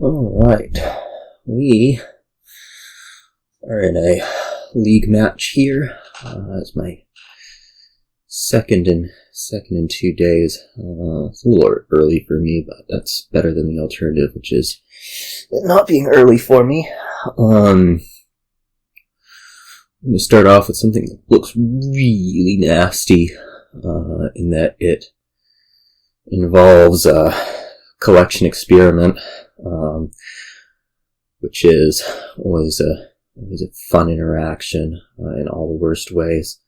Alright, we are in a league match here. It's my second in 2 days. It's a little early for me, but that's better than the alternative, which is not being early for me. I'm going to start off with something that looks really nasty, in that it involves a collection experiment, which is always a fun interaction in all the worst ways.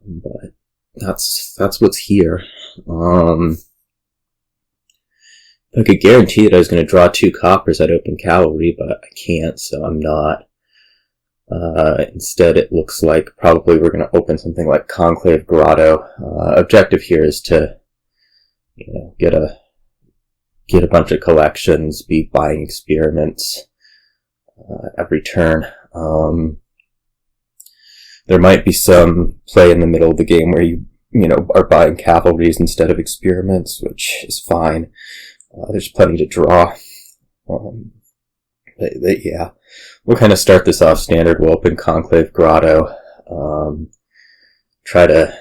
But that's what's here. I could guarantee that I was going to draw 2 coppers, I'd open Cavalry, but I can't, so I'm not. Instead, it looks like probably we're going to open something like Conclave Grotto. Objective here is to, get a bunch of collections, be buying experiments every turn. There might be some play in the middle of the game where you are buying cavalries instead of experiments, which is fine. There's plenty to draw. But yeah, we'll kind of start this off standard. We'll open Conclave Grotto. Try to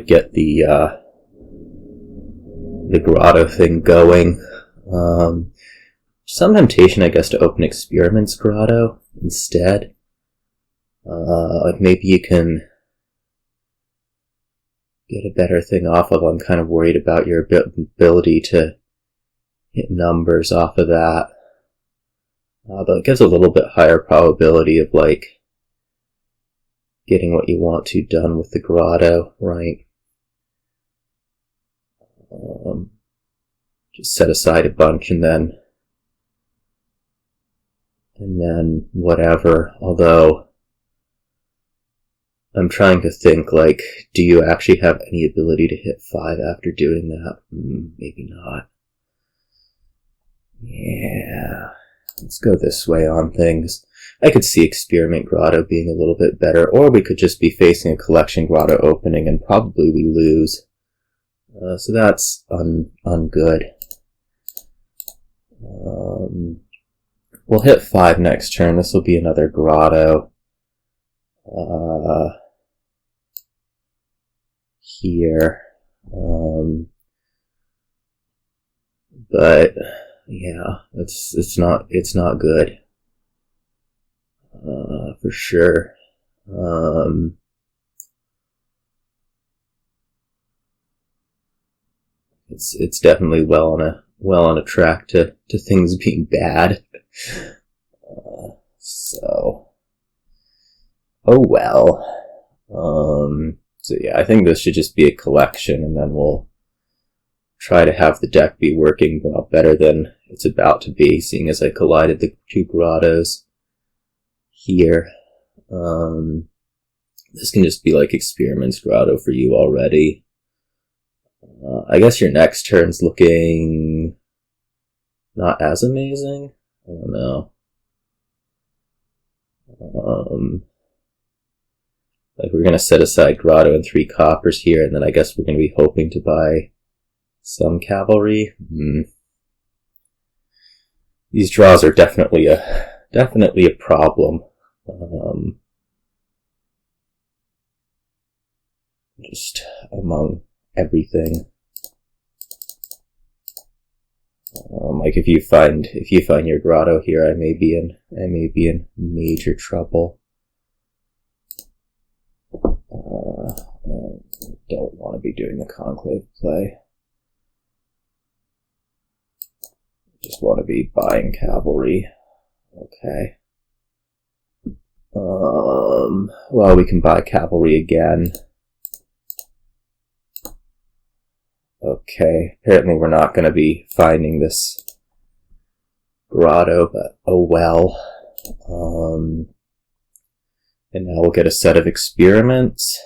get the Grotto thing going. Some temptation, I guess, to open Experiments Grotto instead. Maybe you can get a better thing off of. I'm kind of worried about your ability to hit numbers off of that. Though it gives a little bit higher probability of, getting what you want to done with the Grotto, right? Just set aside a bunch and then whatever. Although, I'm trying to think, do you actually have any ability to hit 5 after doing that? Maybe not. Yeah, let's go this way on things. I could see Experiment Grotto being a little bit better, or we could just be facing a Collection Grotto opening and probably we lose. So that's ungood. We'll hit 5 next turn. This will be another Grotto. Here. But yeah, it's not good. For sure. It's definitely well on a track to things being bad. So, oh well. So yeah, I think this should just be a collection, and then we'll try to have the deck be working a lot better than it's about to be, seeing as I collided the 2 Grottos here. This can just be like Experiments Grotto for you already. I guess your next turn's looking not as amazing. I don't know. We're going to set aside Grotto and 3 coppers here, and then I guess we're going to be hoping to buy some cavalry. These draws are definitely a problem. Just among everything. If you find your Grotto here, I may be in major trouble. I don't want to be doing the Conclave play. Just want to be buying cavalry. Okay. Well, we can buy cavalry again. Okay, apparently we're not going to be finding this Grotto, but oh well. And now we'll get a set of experiments.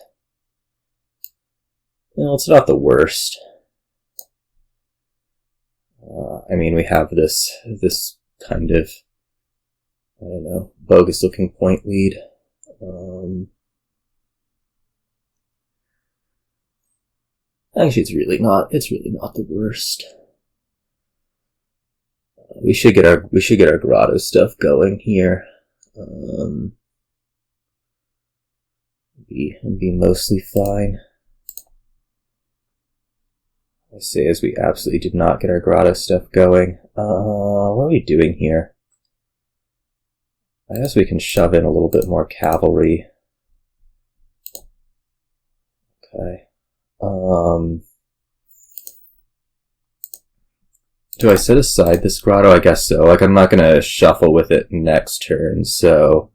It's not the worst. We have this kind of, I don't know, bogus looking point lead. Actually, it's really not the worst. We should get our Grotto stuff going here. Be mostly fine. I say as we absolutely did not get our Grotto stuff going. What are we doing here? I guess we can shove in a little bit more cavalry. Okay. Do I set aside this Grotto? I guess so. Like, I'm not gonna shuffle with it next turn, so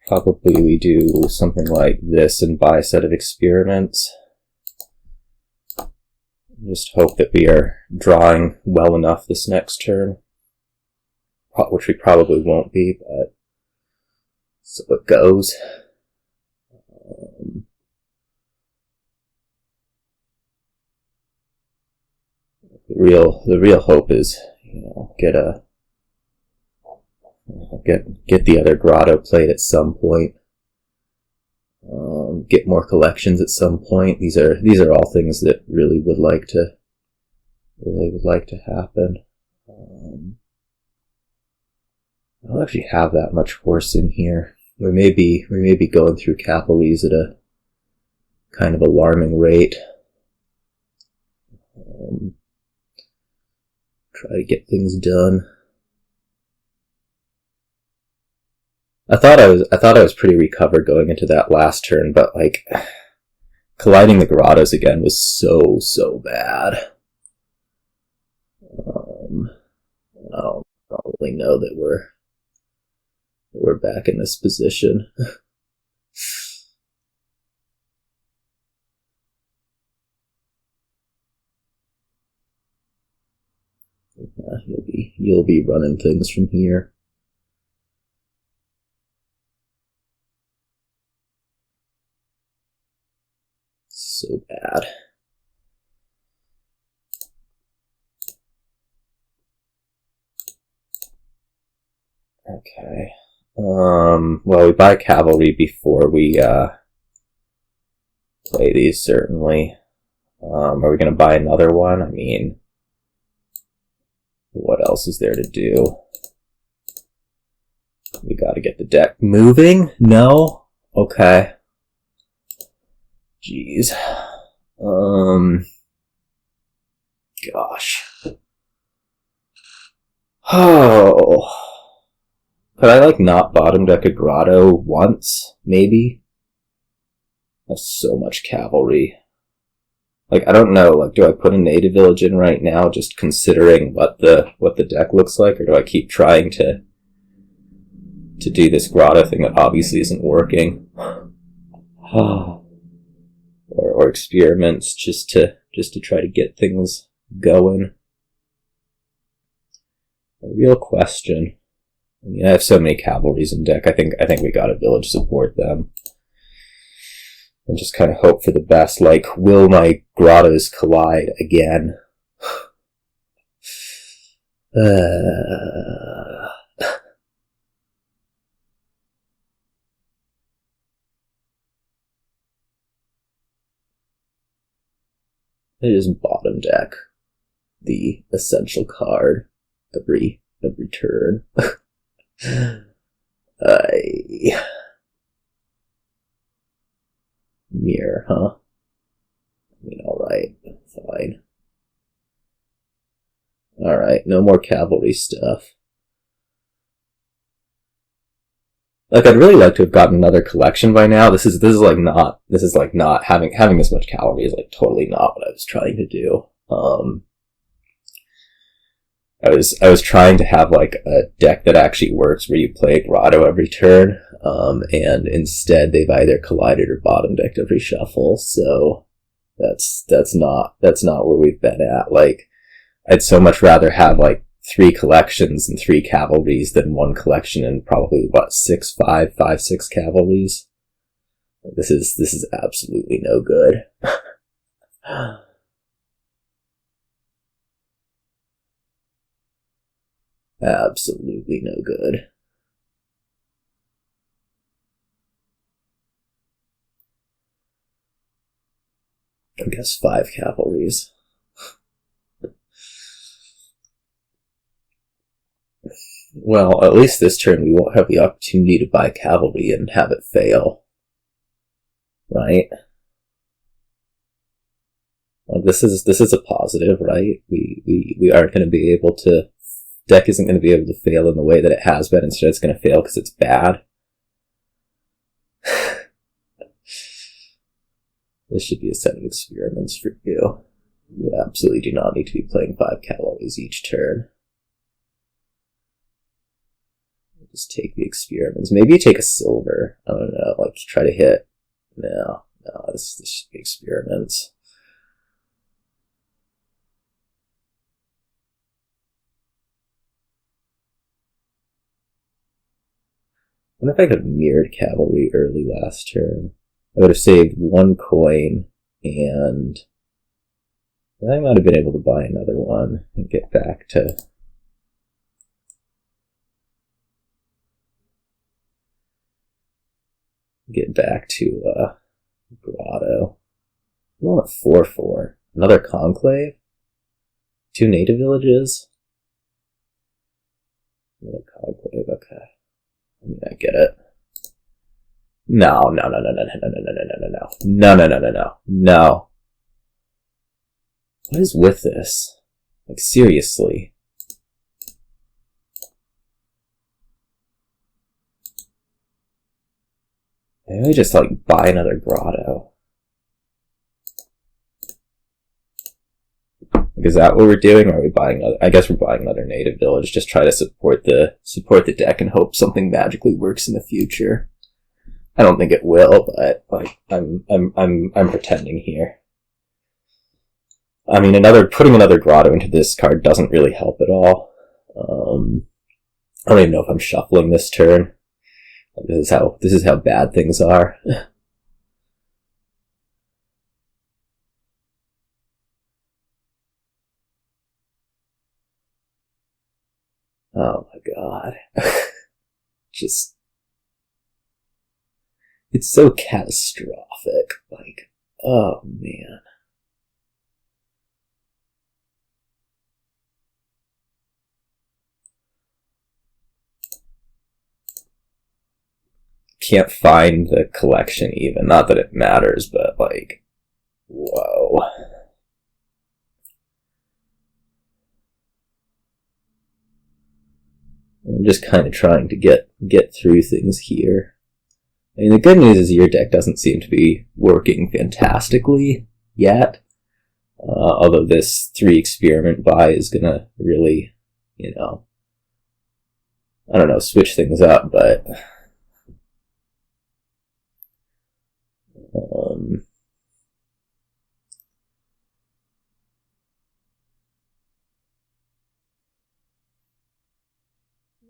probably we do something like this and buy a set of experiments. Just hope that we are drawing well enough this next turn, which we probably won't be, but so it goes. The real hope is, get the other Grotto played at some point. Get more collections at some point. These are all things that really would like to happen. I don't actually have that much horse in here. We may be going through cavalries at a kind of alarming rate. Try to get things done. I thought I was pretty recovered going into that last turn, but like colliding the Grottos again was so bad. I don't really know that we're back in this position. Yeah, you'll be running things from here. So bad. Okay. Well, we buy cavalry before we play these, certainly. Are we going to buy another one? I mean, what else is there to do? We got to get the deck moving? No? Okay. Jeez. Gosh. Oh. Could I, like, not bottom deck a Grotto once? Maybe? That's so much cavalry. Like, I don't know, like, do I put a native village in right now, just considering what the deck looks like, or do I keep trying to do this Grotto thing that obviously isn't working? or experiments just to try to get things going. A real question. I mean, I have so many cavalries in deck. I think we gotta village support them. And just kind of hope for the best. Like, will my Grottos collide again? It is bottom deck. The essential card every turn. Mirror, huh? I mean, alright, fine. Alright, no more cavalry stuff. Like, I'd really like to have gotten another collection by now. This is not having this much cavalry is like totally not what I was trying to do. I was trying to have like a deck that actually works where you play a Grotto every turn, and instead they've either collided or bottom decked every shuffle. So that's not where we've been at. Like, I'd so much rather have like 3 collections and 3 cavalries than 1 collection and probably 6 cavalries. This is absolutely no good. Absolutely no good. I guess 5 cavalries. Well, at least this turn we won't have the opportunity to buy Cavalry and have it fail. Right? Like this is a positive, right? We aren't going to be able to... Deck isn't going to be able to fail in the way that it has been. Instead, it's going to fail because it's bad. This should be a set of experiments for you. You absolutely do not need to be playing 5 Cavalries each turn. Just take the experiments. Maybe you take a silver. I don't know, like try to hit. No, this should be experiments. I wonder if I could have mirrored Cavalry early last turn. I would have saved 1 coin, and I might have been able to buy another one and get back to... Grotto. I want 4/4. Another Conclave? 2 native villages? Another Conclave, okay. I mean, I get it. No. What is with this? Like, seriously. Maybe just, like, buy another Grotto. Like, is that what we're doing, or are we buying another... I guess we're buying another native village, just try to support the deck and hope something magically works in the future. I don't think it will, but, like, I'm pretending here. I mean, putting another Grotto into this card doesn't really help at all. I don't even know if I'm shuffling this turn. This is how bad things are. Oh my god. Just... It's so catastrophic. Like, oh man. Can't find the collection even. Not that it matters, but like, whoa. I'm just kind of trying to get through things here. I mean, the good news is your deck doesn't seem to be working fantastically yet. Although this 3 experiment buy is gonna really, you know, I don't know, switch things up, but...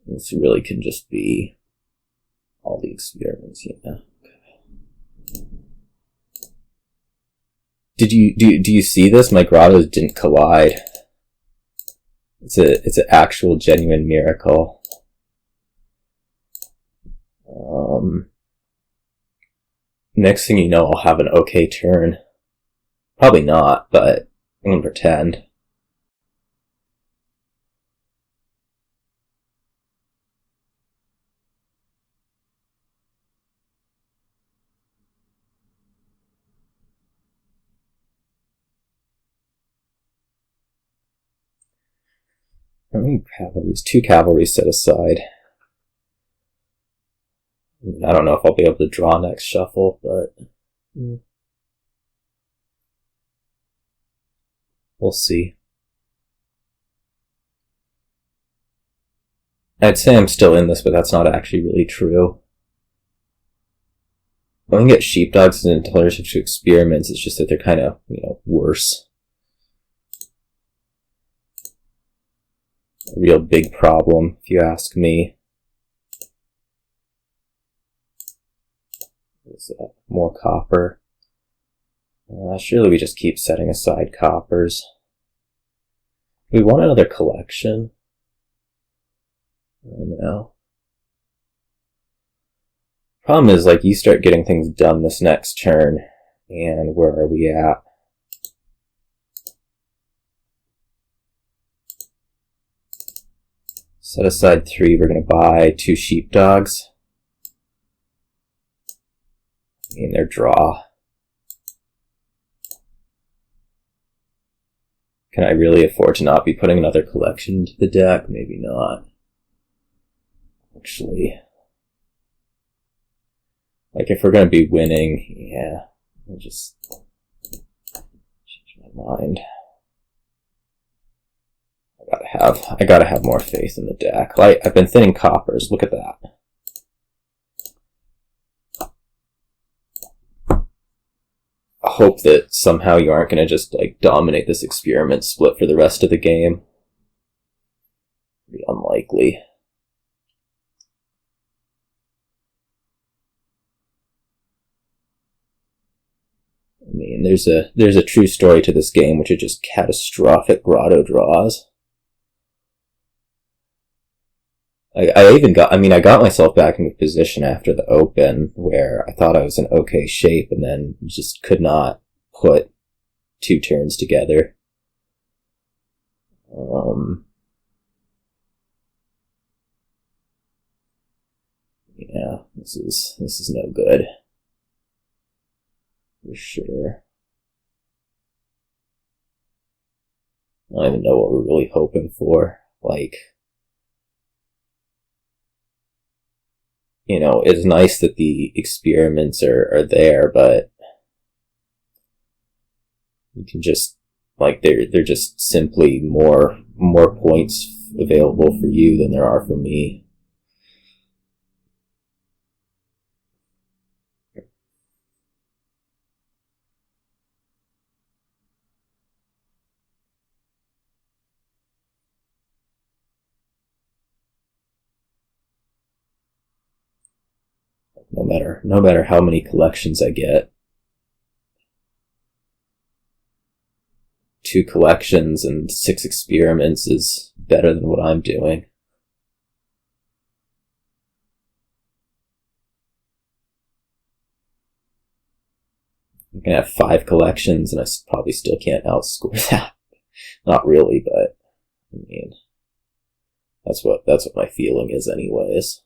this really can just be all the experiments, yeah. Do you see this? My grottos didn't collide. It's an actual genuine miracle. Next thing you know, I'll have an okay turn. Probably not, but I'm gonna pretend. How many cavalries? 2 cavalries set aside. I don't know if I'll be able to draw next shuffle, but... we'll see. I'd say I'm still in this, but that's not actually really true. I can get Sheepdogs and intelligence to experiments, it's just that they're kind of, you know, worse. A real big problem, if you ask me. Is that more copper? Surely we just keep setting aside coppers. We want another collection. I don't know. Problem is, like, you start getting things done this next turn, and where are we at? Set aside 3. We're going to buy 2 Sheepdogs. In their draw. Can I really afford to not be putting another collection into the deck? Maybe not. Actually. Like, if we're going to be winning, yeah, I'll just change my mind. I gotta have more faith in the deck. Like, I've been thinning coppers. Look at that. I hope that somehow you aren't going to just, like, dominate this experiment split for the rest of the game. Pretty unlikely. I mean, there's a true story to this game, which are just catastrophic Grotto draws. I got myself back in a position after the Open where I thought I was in okay shape and then just could not put 2 turns together. Yeah, this is no good. For sure. I don't even know what we're really hoping for. Like, you know, it's nice that the experiments are there, but you can just, like, they're just simply more points available for you than there are for me. No matter how many collections I get, 2 collections and 6 experiments is better than what I'm doing. You can have 5 collections and I probably still can't outscore that. Not really, but I mean, that's what my feeling is anyways.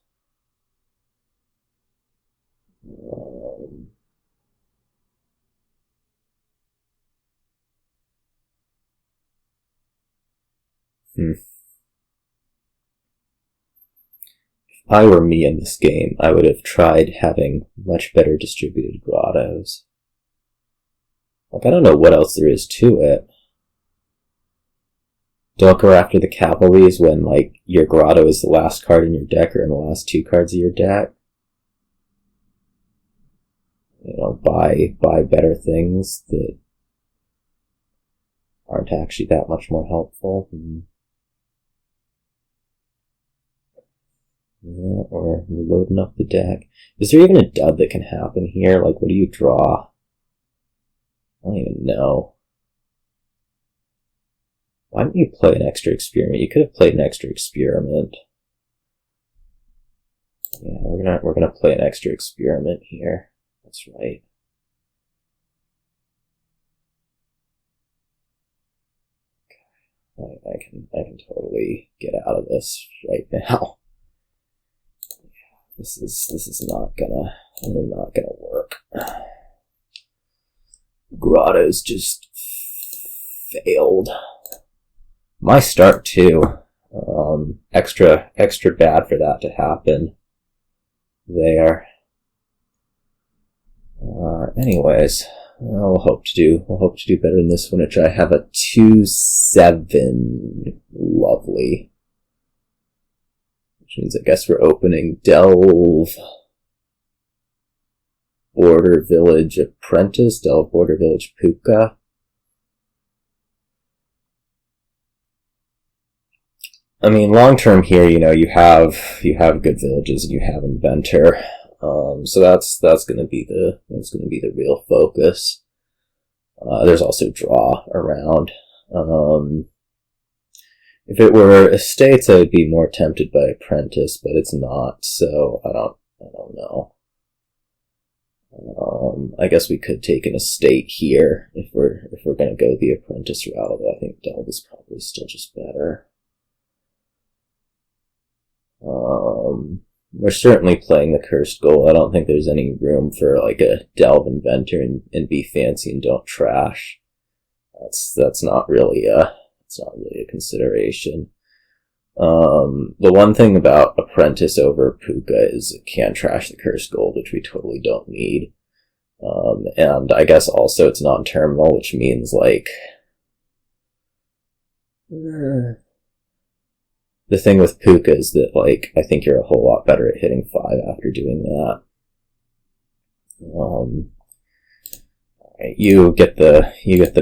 If I were me in this game, I would have tried having much better distributed grottos. Like, I don't know what else there is to it. Don't go after the cavalries when, like, your grotto is the last card in your deck or in the last 2 cards of your deck. You know, buy better things that aren't actually that much more helpful. Yeah, or you're loading up the deck. Is there even a dud that can happen here? Like, what do you draw? I don't even know. Why didn't you play an extra experiment? You could have played an extra experiment. Yeah, we're gonna play an extra experiment here. That's right. Okay. I can totally get out of this right now. This is not gonna work. Grotto's just failed. My start too. Extra bad for that to happen. There. Anyways, we'll hope to do better than this one, which I have a 2-7. Lovely. Which means I guess we're opening Delve, Border Village Apprentice, Delve Border Village Pooka. I mean, long term here, you know, you have good villages and you have Inventor. So that's gonna be the real focus. There's also draw around. If it were estates, I would be more tempted by Apprentice, but it's not. So I don't know. I guess we could take an estate here if we're gonna go the Apprentice route. Although I think Delve is probably still just better. we're certainly playing the Cursed Gold. I don't think there's any room for like a Delve Inventor and be fancy and don't trash. That's not really a consideration. The one thing about Apprentice over Pooka is it can trash the Cursed Gold, which we totally don't need. And I guess also it's non-terminal, which means like the thing with Pooka is that like I think you're a whole lot better at hitting 5 after doing that. You get the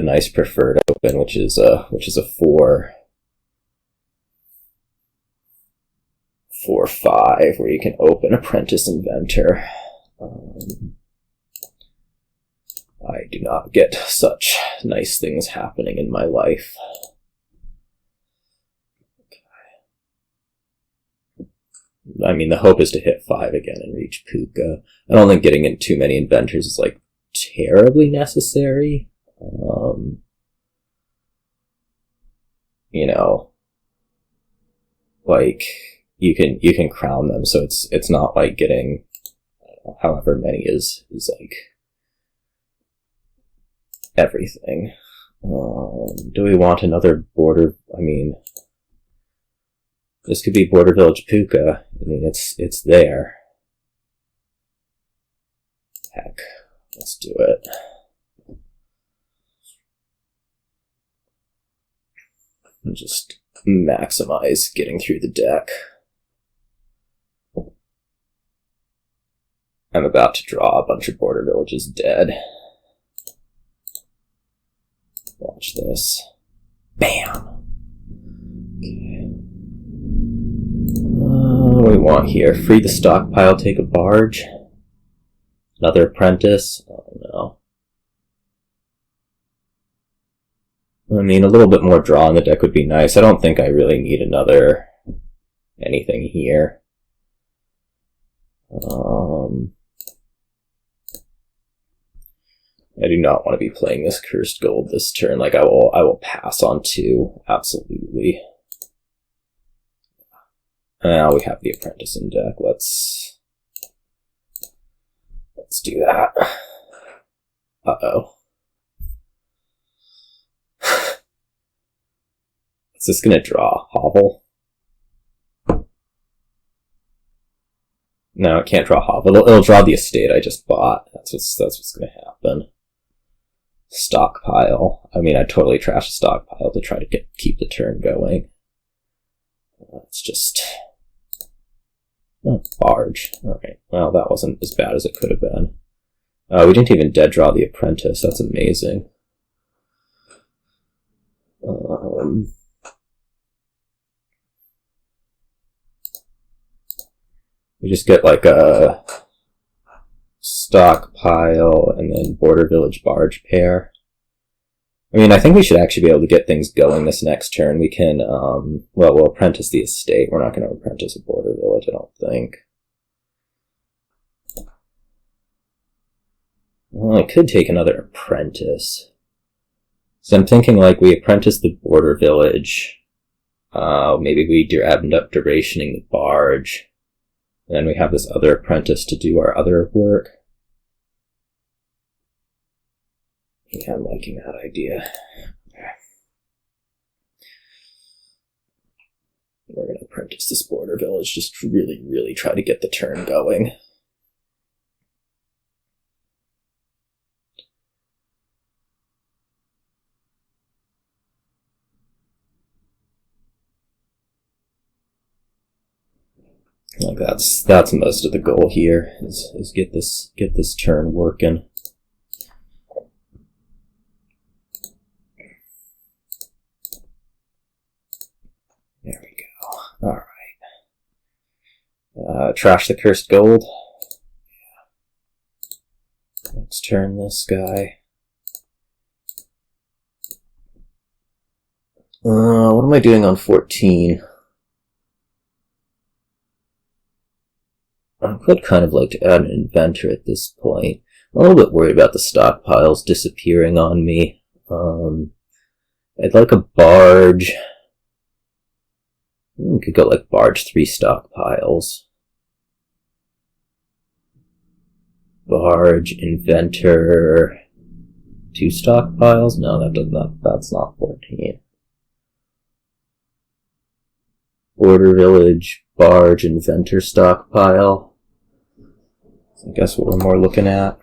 nice preferred open, which is a 4/5 where you can open Apprentice Inventor. I do not get such nice things happening in my life. I mean, the hope is to hit 5 again and reach Pooka. I don't think getting in too many Inventors is like terribly necessary. You know, like you can crown them, so it's not like getting however many is like everything. Do we want another border? I mean, this could be Border Village Pooka. I mean, it's there. Heck, let's do it. And just maximize getting through the deck. I'm about to draw a bunch of Border Villages dead. Watch this. Bam! Okay. What do we want here? Free the Stockpile, take a Barge. Another Apprentice. Oh no. I mean, a little bit more draw in the deck would be nice. I don't think I really need another anything here. I do not want to be playing this Cursed Gold this turn. Like, I will pass on 2, absolutely. Now we have the Apprentice in deck. Let's do that. Uh-oh. Is this gonna draw Hovel? No, it can't draw Hovel. It'll draw the estate I just bought. That's what's gonna happen. Stockpile. I mean, I'd totally trash a Stockpile to try to keep the turn going. It's just... Oh, Barge. Alright, well, that wasn't as bad as it could have been. We didn't even dead draw the Apprentice. That's amazing. We just get like a Stockpile and then Border Village Barge pair. I mean, I think we should actually be able to get things going this next turn. We can, well, we'll Apprentice the estate. We're not going to Apprentice a Border Village, I don't think. Well, I could take another Apprentice. So I'm thinking, like, we Apprentice the Border Village. Maybe we end up durationing the Barge. And then we have this other Apprentice to do our other work. Yeah, I'm liking that idea. Okay. We're going to Apprentice this Border Village, just really, really try to get the turn going. Like that's most of the goal here, is get this turn working. There we go. Alright. Trash the Cursed Gold. Yeah. Next turn, this guy. What am I doing on 14? I would kind of like to add an Inventor at this point. I'm a little bit worried about the Stockpiles disappearing on me. I'd like a Barge. We could go like Barge 3 Stockpiles. Barge, Inventor, 2 stockpiles? No, that's not 14. Border Village, Barge, Inventor, Stockpile. I guess what we're more looking at.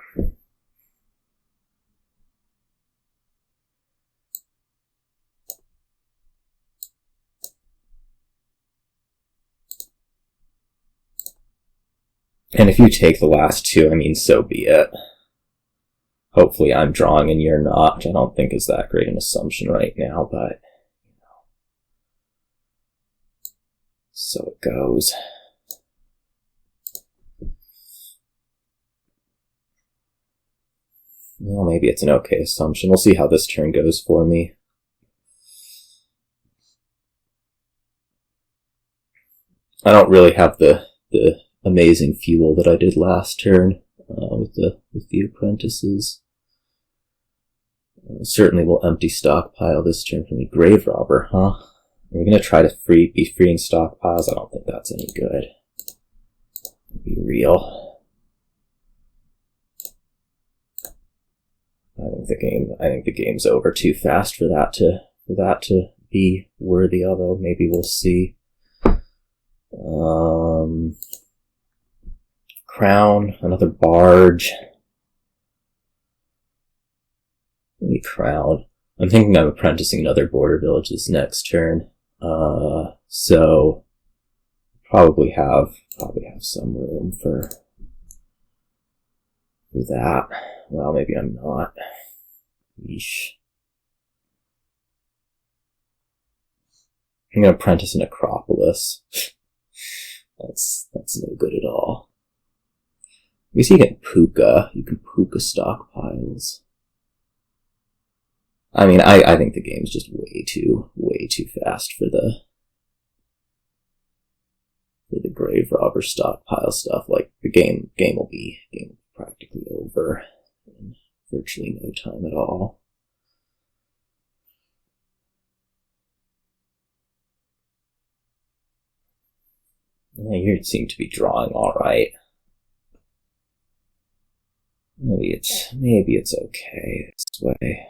And if you take the last 2, I mean, so be it. Hopefully I'm drawing and you're not, which I don't think is that great an assumption right now, but, you know, so it goes. Well, maybe it's an okay assumption. We'll see how this turn goes for me. I don't really have the amazing fuel that I did last turn with the apprentices. Certainly will empty stockpile this turn for me. Graverobber, huh? We're gonna try to be freeing stockpiles. I don't think that's any good. Be real. I think the game's over too fast for that to be worthy of. Though maybe we'll see. Crown, another barge. Maybe crown. I'm thinking I'm apprenticing another border village this next turn. So probably have some room for that. Well, maybe I'm not. Yeesh. I'm gonna apprentice an Acropolis. That's no good at all. I guess you get Pooka. You can Pooka stockpiles. I mean, I think the game's just way too fast for the Graverobber stockpile stuff. Like the game will be practically over in virtually no time at all. Yeah, you seem to be drawing all right. Maybe it's okay this way.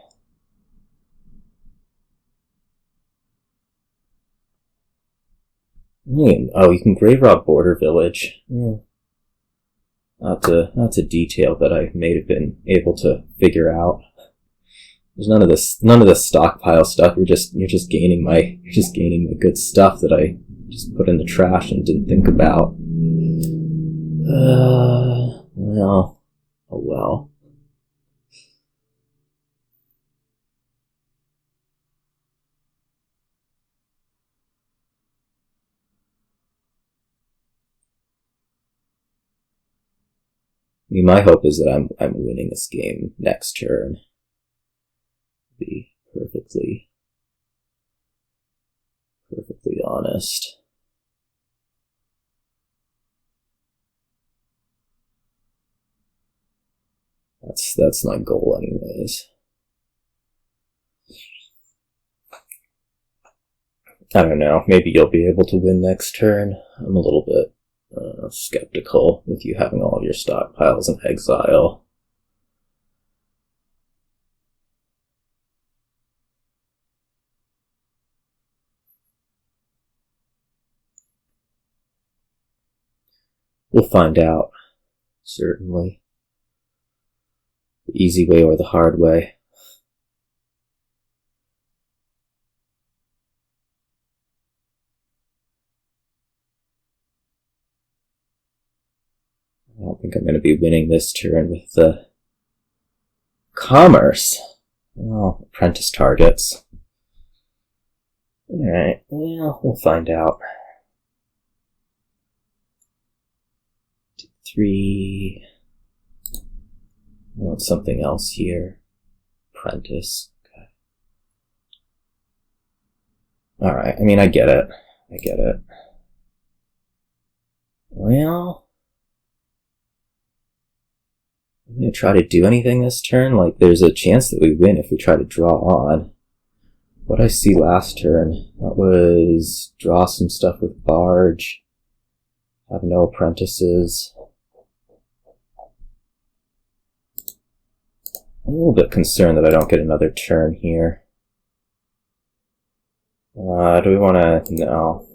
Oh, you can Graverobber Border Village. That's a detail that I may have been able to figure out. There's none of this stockpile stuff. You're just gaining my good stuff that I just put in the trash and didn't think about. Well, oh well. I mean, my hope is that I'm winning this game next turn. To be perfectly honest. That's my goal anyways. I don't know, maybe you'll be able to win next turn. I'm a little bit skeptical with you having all of your stockpiles in exile. We'll find out, certainly. The easy way or the hard way. I don't think I'm going to be winning this turn with the commerce. Oh, apprentice targets. Alright, well, we'll find out. 2, 3. I want something else here. Apprentice. Okay. Alright, I mean, I get it. Well, I'm going to try to do anything this turn. Like, there's a chance that we win if we try to draw on. What I see last turn, that was draw some stuff with Barge, have no apprentices. a little bit concerned that I don't get another turn here. Do we want to... No.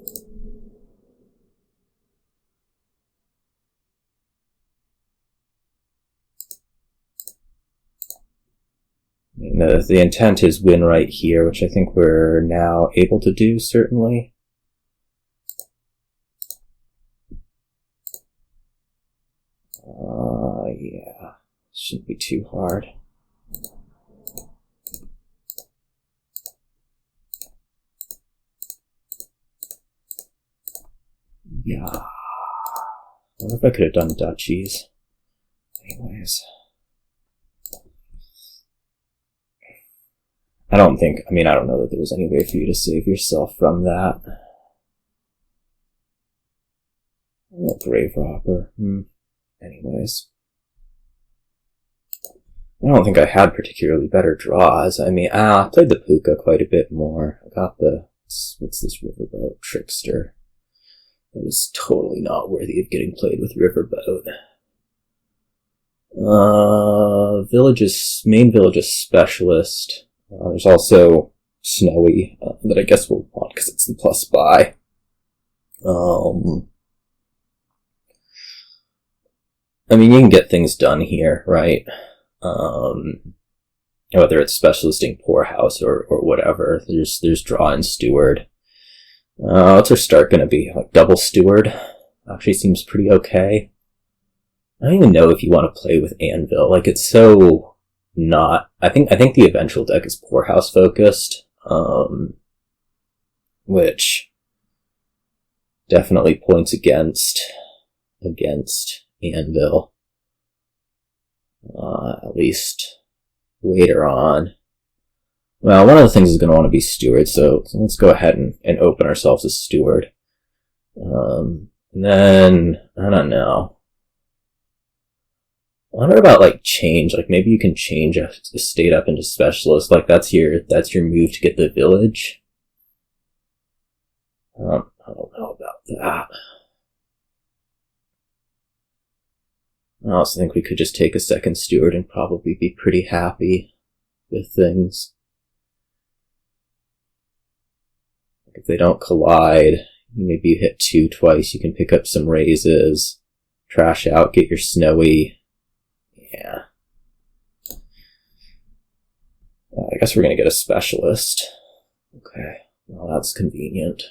I mean, the intent is win right here, which I think we're now able to do, certainly. Yeah. Shouldn't be too hard. Yeah. I wonder if I could have done duchies. Anyways. I don't know that there was any way for you to save yourself from that. Oh, Graverobber. Anyways. I don't think I had particularly better draws. I mean, I played the Pooka quite a bit more. I got the... What's this Riverboat? Trickster. That is totally not worthy of getting played with Riverboat. Main village is Specialist. There's also Snowy, that I guess we'll want because it's the plus buy. I mean, you can get things done here, right? Whether it's specialisting Poorhouse or whatever, there's draw and Steward. What's our start going to be? Like double Steward? Actually seems pretty okay. I don't even know if you want to play with Anvil. Like, it's so not... I think the eventual deck is Poorhouse focused, which definitely points against Anvil. At least later on. Well, one of the things is going to want to be Steward, so let's go ahead and open ourselves as Steward. And then, I don't know. I wonder about, like, change. Like, maybe you can change a state up into Specialist. Like, that's your move to get the village. I don't know about that. I also think we could just take a second Steward and probably be pretty happy with things. If they don't collide, maybe you hit 2 twice, you can pick up some Razes, trash out, get your Snowy. Yeah. I guess we're going to get a Specialist. Okay, well that's convenient.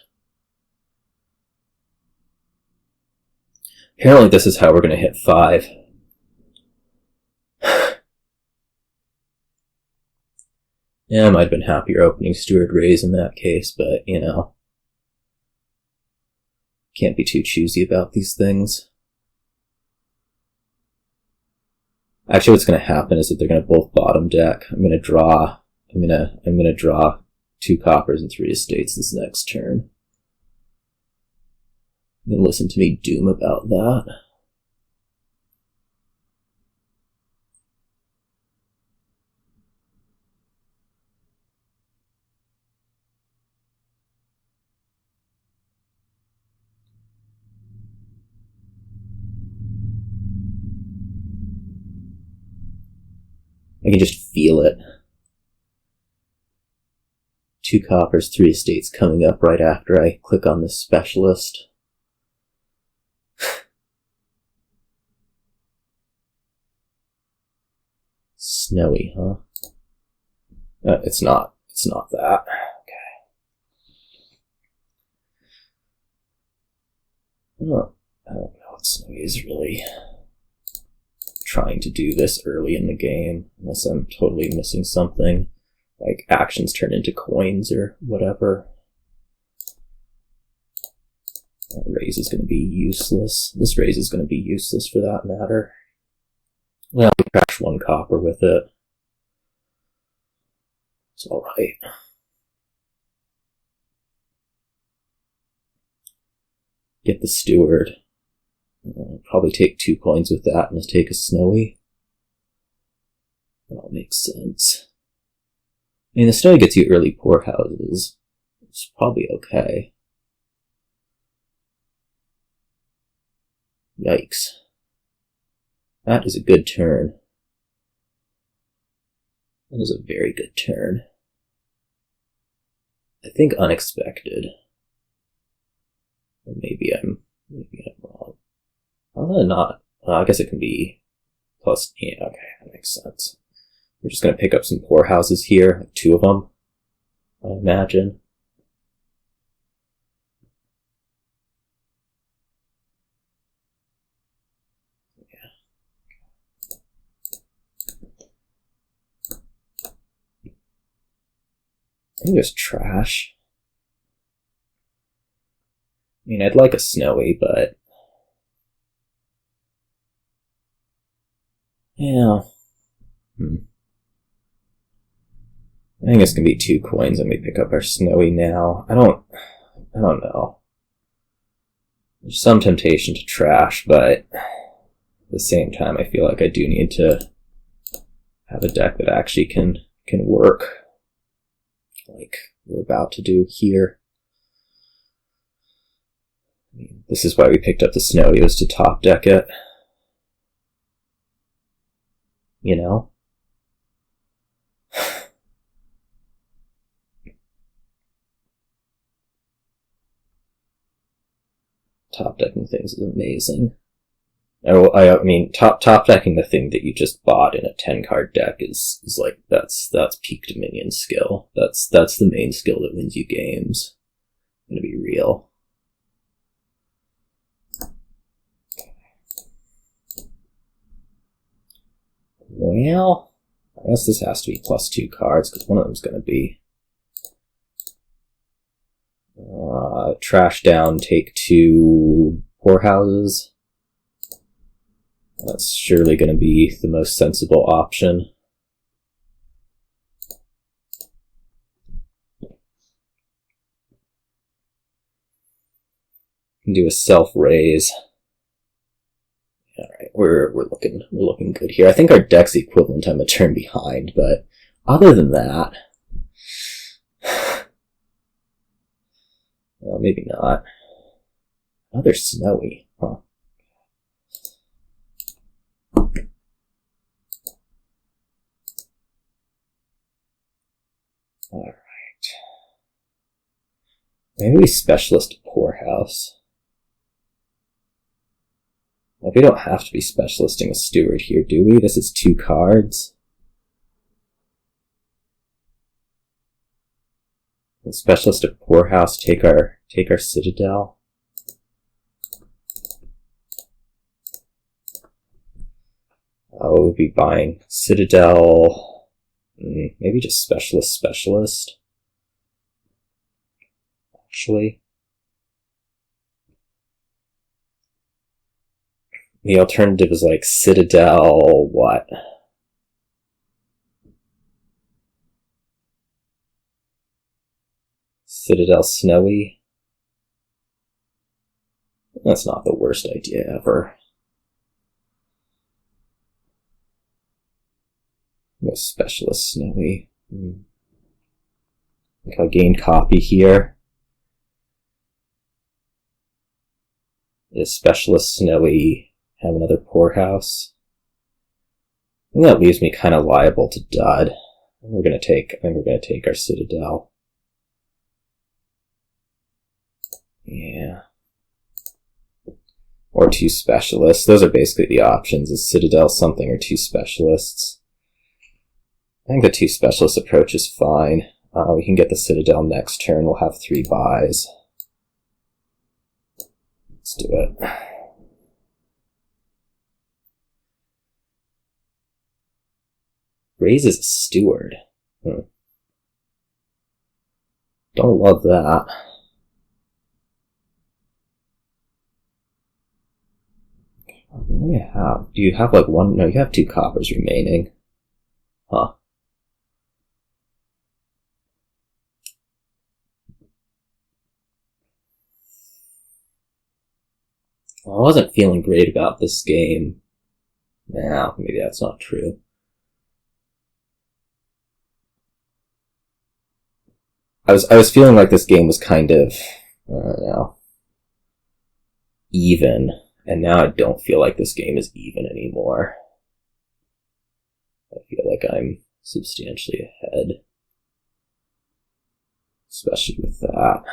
Apparently this is how we're going to hit 5. Yeah, I might have been happier opening Steward Raze in that case, but, you know. Can't be too choosy about these things. Actually, what's going to happen is that they're going to both bottom deck. I'm going to draw 2 coppers and 3 estates this next turn. You can listen to me doom about that. I can just feel it. 2 coppers, 3 estates coming up right after I click on this Specialist. Snowy, huh? It's not that. Okay. Oh, I don't know what Snowy is really trying to do this early in the game, unless I'm totally missing something, like actions turn into coins or whatever. That Raze is going to be useless. This Raze is going to be useless for that matter. Well, we crash 1 copper with it. It's alright. Get the Steward. Probably take 2 coins with that and just take a Snowy. That all makes sense. I mean, the Snowy gets you early Poorhouses. It's probably okay. Yikes. That is a good turn. That is a very good turn. I think unexpected. Maybe I'm wrong. How did I not? I guess it can be plus. Yeah, okay, that makes sense. We're just gonna pick up some poorhouses here, like 2 of them, I imagine. I think there's trash. I mean, I'd like a snowy, but... yeah. I think it's gonna be 2 coins and we pick up our snowy now. I don't know. There's some temptation to trash, but at the same time I feel like I do need to have a deck that actually can work. Like we're about to do here. I mean, this is why we picked up the snowy, was to top deck it. You know? Top decking things is amazing. I mean, top decking the thing that you just bought in a 10-card deck is like that's peak Dominion skill. That's the main skill that wins you games. I'm gonna be real. Well, I guess this has to be +2 cards because one of them's gonna be trash down, take 2 poorhouses. That's surely going to be the most sensible option. Can do a self-raise. Alright, we're looking good here. I think our deck's equivalent. I'm a turn behind, but other than that, well, maybe not. Another snowy, huh? Alright. Maybe we specialist a poorhouse. Well, we don't have to be specialisting a steward here, do we? This is 2 cards. We'll specialist a poorhouse, take our Citadel. We'll be buying Citadel. Maybe just specialist. Actually. The alternative is like Citadel, what? Citadel Snowy? That's not the worst idea ever. No specialist Snowy. I think I'll gain copy here. Is specialist Snowy have another poorhouse? I think that leaves me kind of liable to dud. I think we're gonna take our Citadel. Yeah. Or 2 specialists. Those are basically the options, is Citadel something or 2 specialists. I think the 2 specialist approach is fine. We can get the Citadel next turn. We'll have 3 buys. Let's do it. Raze is a steward. Don't love that. What do you have? Do you have like 1? No, you have 2 coppers remaining. Huh. I wasn't feeling great about this game. Nah, maybe that's not true. I was feeling like this game was kind of, I don't know, even, and now I don't feel like this game is even anymore. I feel like I'm substantially ahead, especially with that.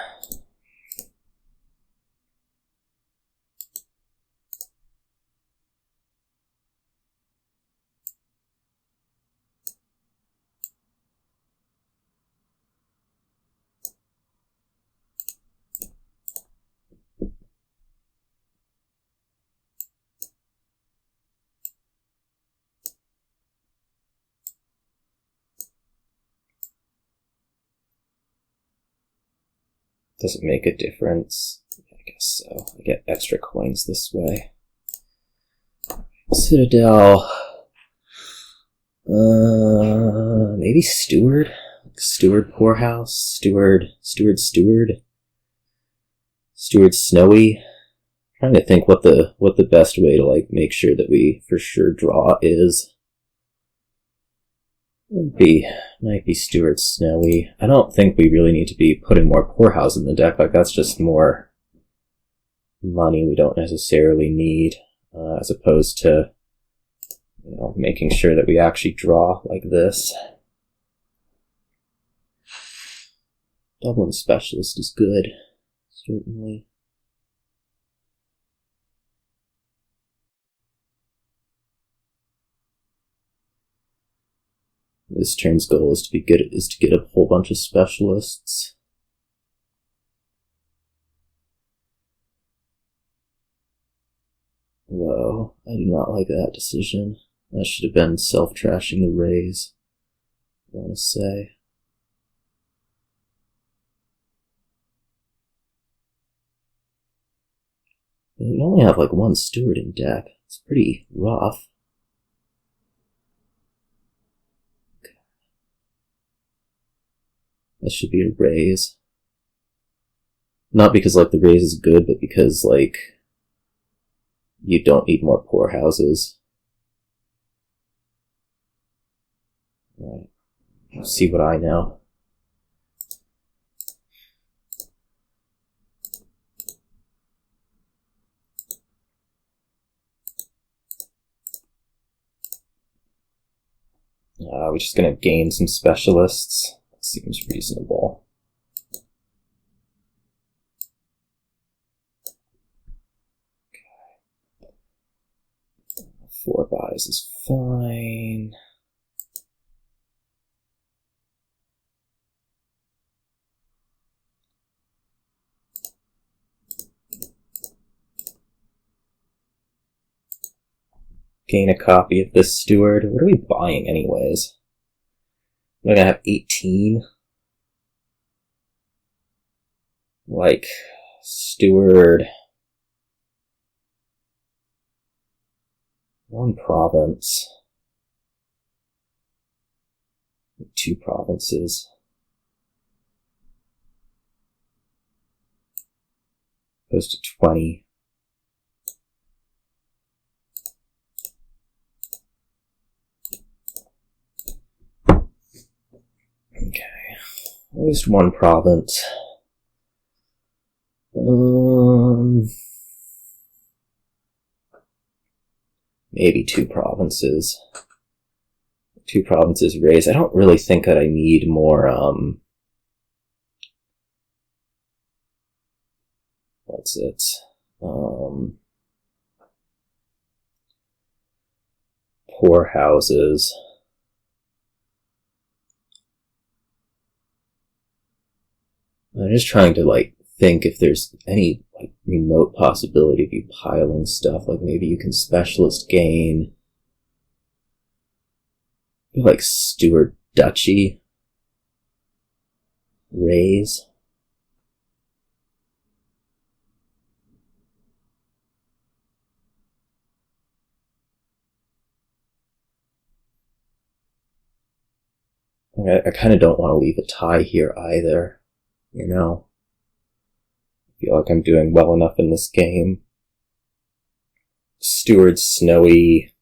Does it make a difference? I guess so. I get extra coins this way. Citadel. Maybe Steward? Steward Poorhouse? Steward Snowy? I'm trying to think what the best way to like make sure that we for sure draw is. Might be Steward Snowy. I don't think we really need to be putting more Poorhouse in the deck. Like, that's just more money we don't necessarily need, as opposed to, you know, making sure that we actually draw like this. Dublin Specialist is good, certainly. This turn's goal is to get a whole bunch of specialists. Whoa, I do not like that decision. That should have been self-trashing the Raze, I want to say. You only have like one Steward in deck. It's pretty rough. That should be a Raze. Not because, like, the Raze is good, but because, like, you don't need more Poorhouses. Alright. Let's see what I know. We're just gonna gain some specialists. Seems reasonable. Okay. 4 buys is fine. Gain a copy of this Steward. What are we buying anyways? I'm gonna have 18. Like, Steward. 1 province. 2 provinces. Goes to 20. Okay, at least 1 province. Maybe 2 provinces. 2 provinces raised. I don't really think that I need more, what's it? Poorhouses. I'm just trying to, like, think if there's any, like, remote possibility of you piling stuff. Like, maybe you can specialist gain. Like, Steward Duchy. Raze. I kind of don't want to leave a tie here either. You know, I feel like I'm doing well enough in this game. Steward Snowy.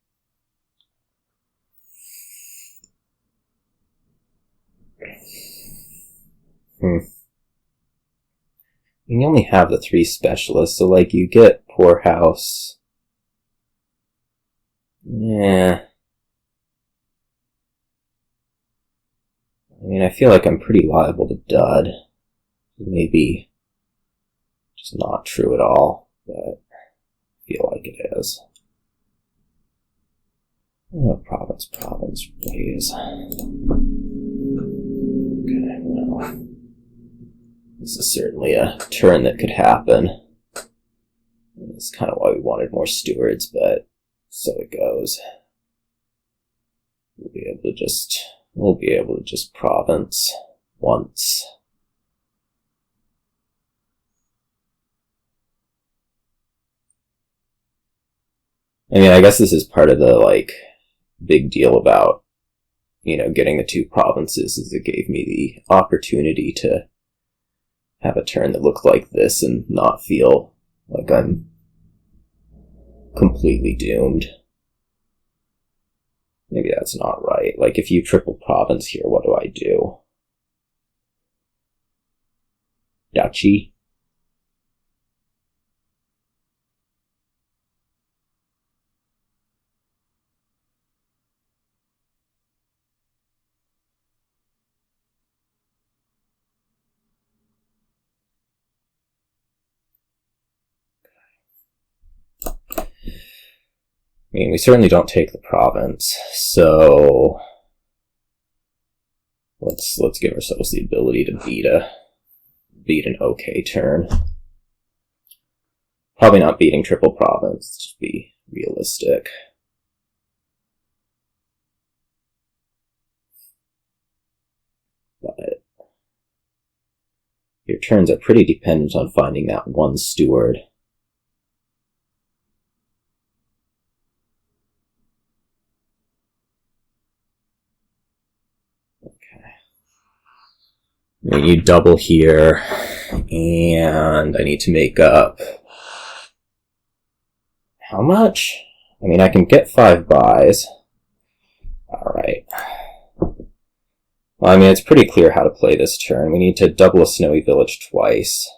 You only have the 3 specialists, so like you get Poorhouse. Yeah. mean, I feel like I'm pretty liable to dud. Maybe just not true at all, but I feel like it is. Oh, province, Raze. Okay, well, this is certainly a turn that could happen. It's kind of why we wanted more stewards, but so it goes. We'll be able to just province once. I mean, I guess this is part of the, like, big deal about, you know, getting the 2 provinces, is it gave me the opportunity to have a turn that looked like this and not feel like I'm completely doomed. Maybe that's not right. Like, if you triple province here, what do I do? Duchy? I mean, we certainly don't take the province, so let's give ourselves the ability to beat an okay turn. Probably not beating triple province, just be realistic. But your turns are pretty dependent on finding that one steward. I mean, you double here, and I need to make up... How much? I mean, I can get 5 buys. Alright. Well, I mean, it's pretty clear how to play this turn. We need to double a snowy village twice.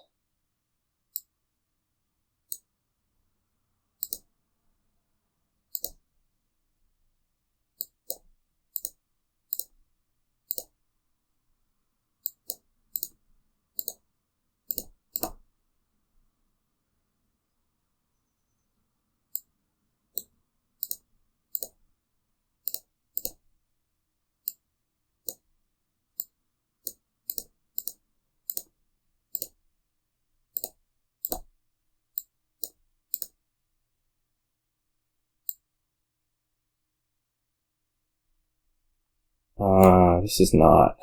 This is not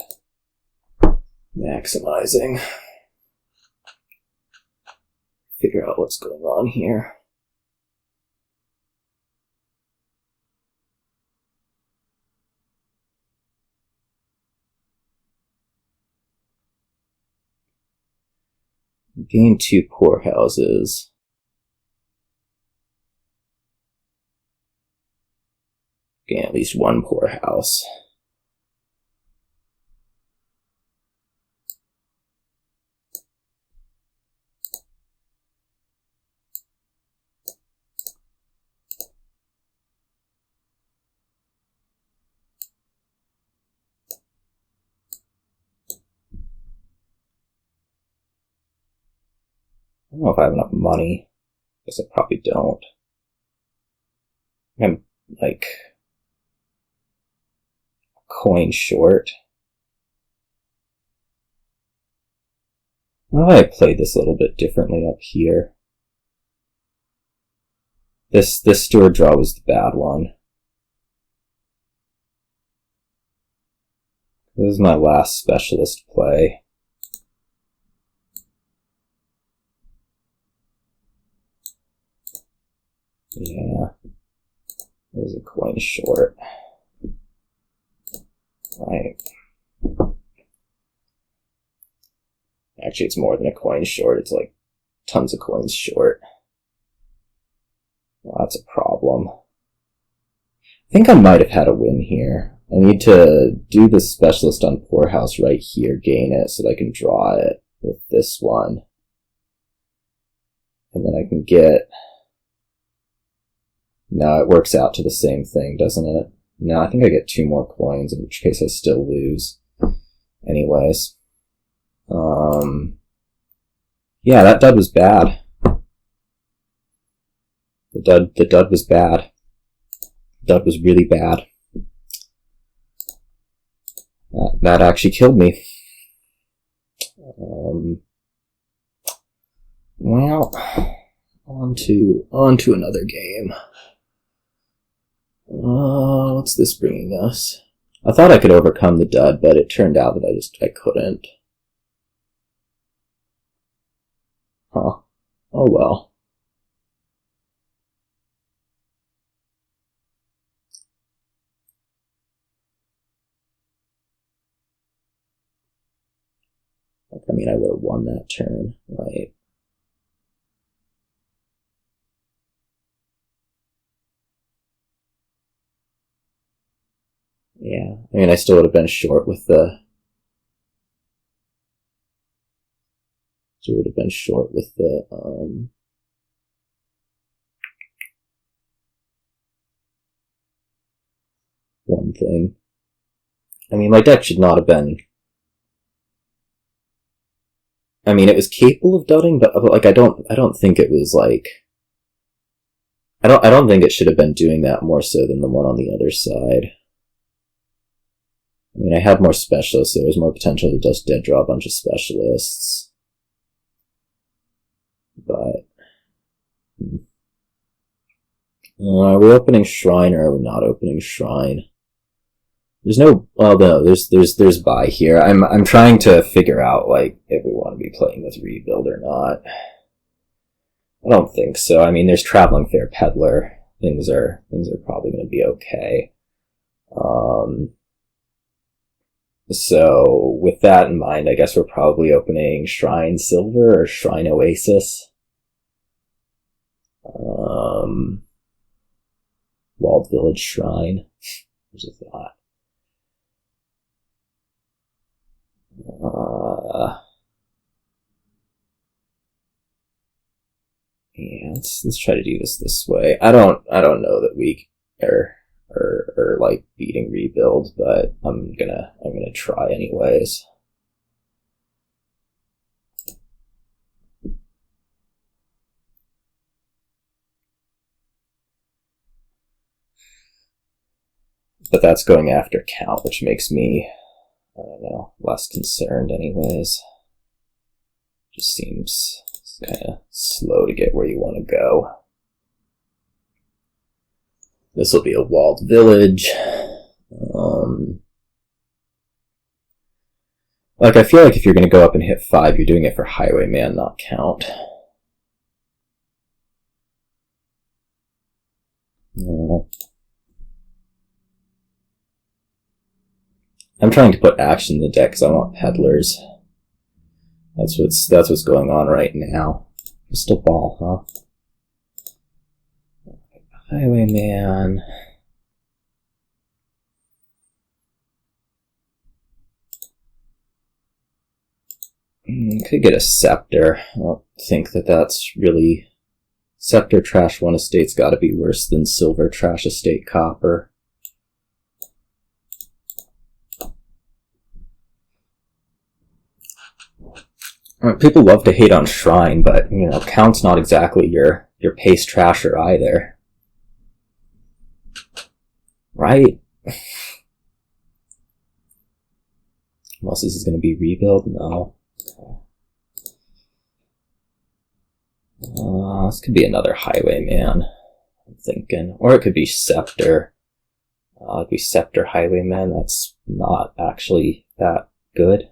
maximizing. Figure out what's going on here. Gain 2 poorhouses. Gain at least 1 poorhouse. I don't know if I have enough money. Guess I probably don't. I'm, like, a coin short. Why don't I play this a little bit differently up here? This steward draw was the bad one. This is my last specialist play. Yeah, there's a coin short. Right. Actually, it's more than a coin short. It's like tons of coins short. Well, that's a problem. I think I might have had a win here. I need to do the specialist on poorhouse right here, gain it, so that I can draw it with this one. And then I can get... No, it works out to the same thing, doesn't it? No, I think I get 2 more coins, in which case I still lose. Anyways. Yeah, that dud was bad. The dud was bad. Dud was really bad. That actually killed me. Well, on to another game. What's this bringing us? I thought I could overcome the dud, but it turned out that I couldn't. Huh. Oh well. I mean, I would have won that turn, right? Yeah, I mean, I still would have been short with the... one thing. I mean, my deck should not have been... I mean, it was capable of dudding, but like, I don't think it was like... I don't think it should have been doing that more so than the one on the other side. I mean, I had more specialists, there was more potential to just dead draw a bunch of specialists. But... are we opening Shrine or are we not opening Shrine? There's no... well, no, there's buy here. I'm trying to figure out, like, if we want to be playing with Rebuild or not. I don't think so. I mean, there's Traveling Fair Peddler. Things are probably going to be okay. So, with that in mind, I guess we're probably opening Shrine Silver or Shrine Oasis. Walled Village Shrine. There's a thought. Yeah, let's try to do this way. I don't know that we are like beating Rebuild, but I'm gonna try anyways. But that's going after count, which makes me, I don't know, less concerned anyways. Just seems kind of slow to get where you want to go. This will be a walled village. Like, I feel like if you're going to go up and hit 5, you're doing it for Highwayman, not count. No. I'm trying to put action in the deck because I want Peddlers. That's what's going on right now. Crystal Ball, huh? Highwayman. Could get a Scepter. I don't think that's really... Scepter Trash 1 Estate's gotta be worse than Silver Trash Estate Copper. People love to hate on Shrine, but, you know, Count's not exactly your pace trasher either. Right? Unless this is going to be Rebuild? No. This could be another Highwayman, I'm thinking. Or it could be Scepter. It could be Scepter Highwayman. That's not actually that good.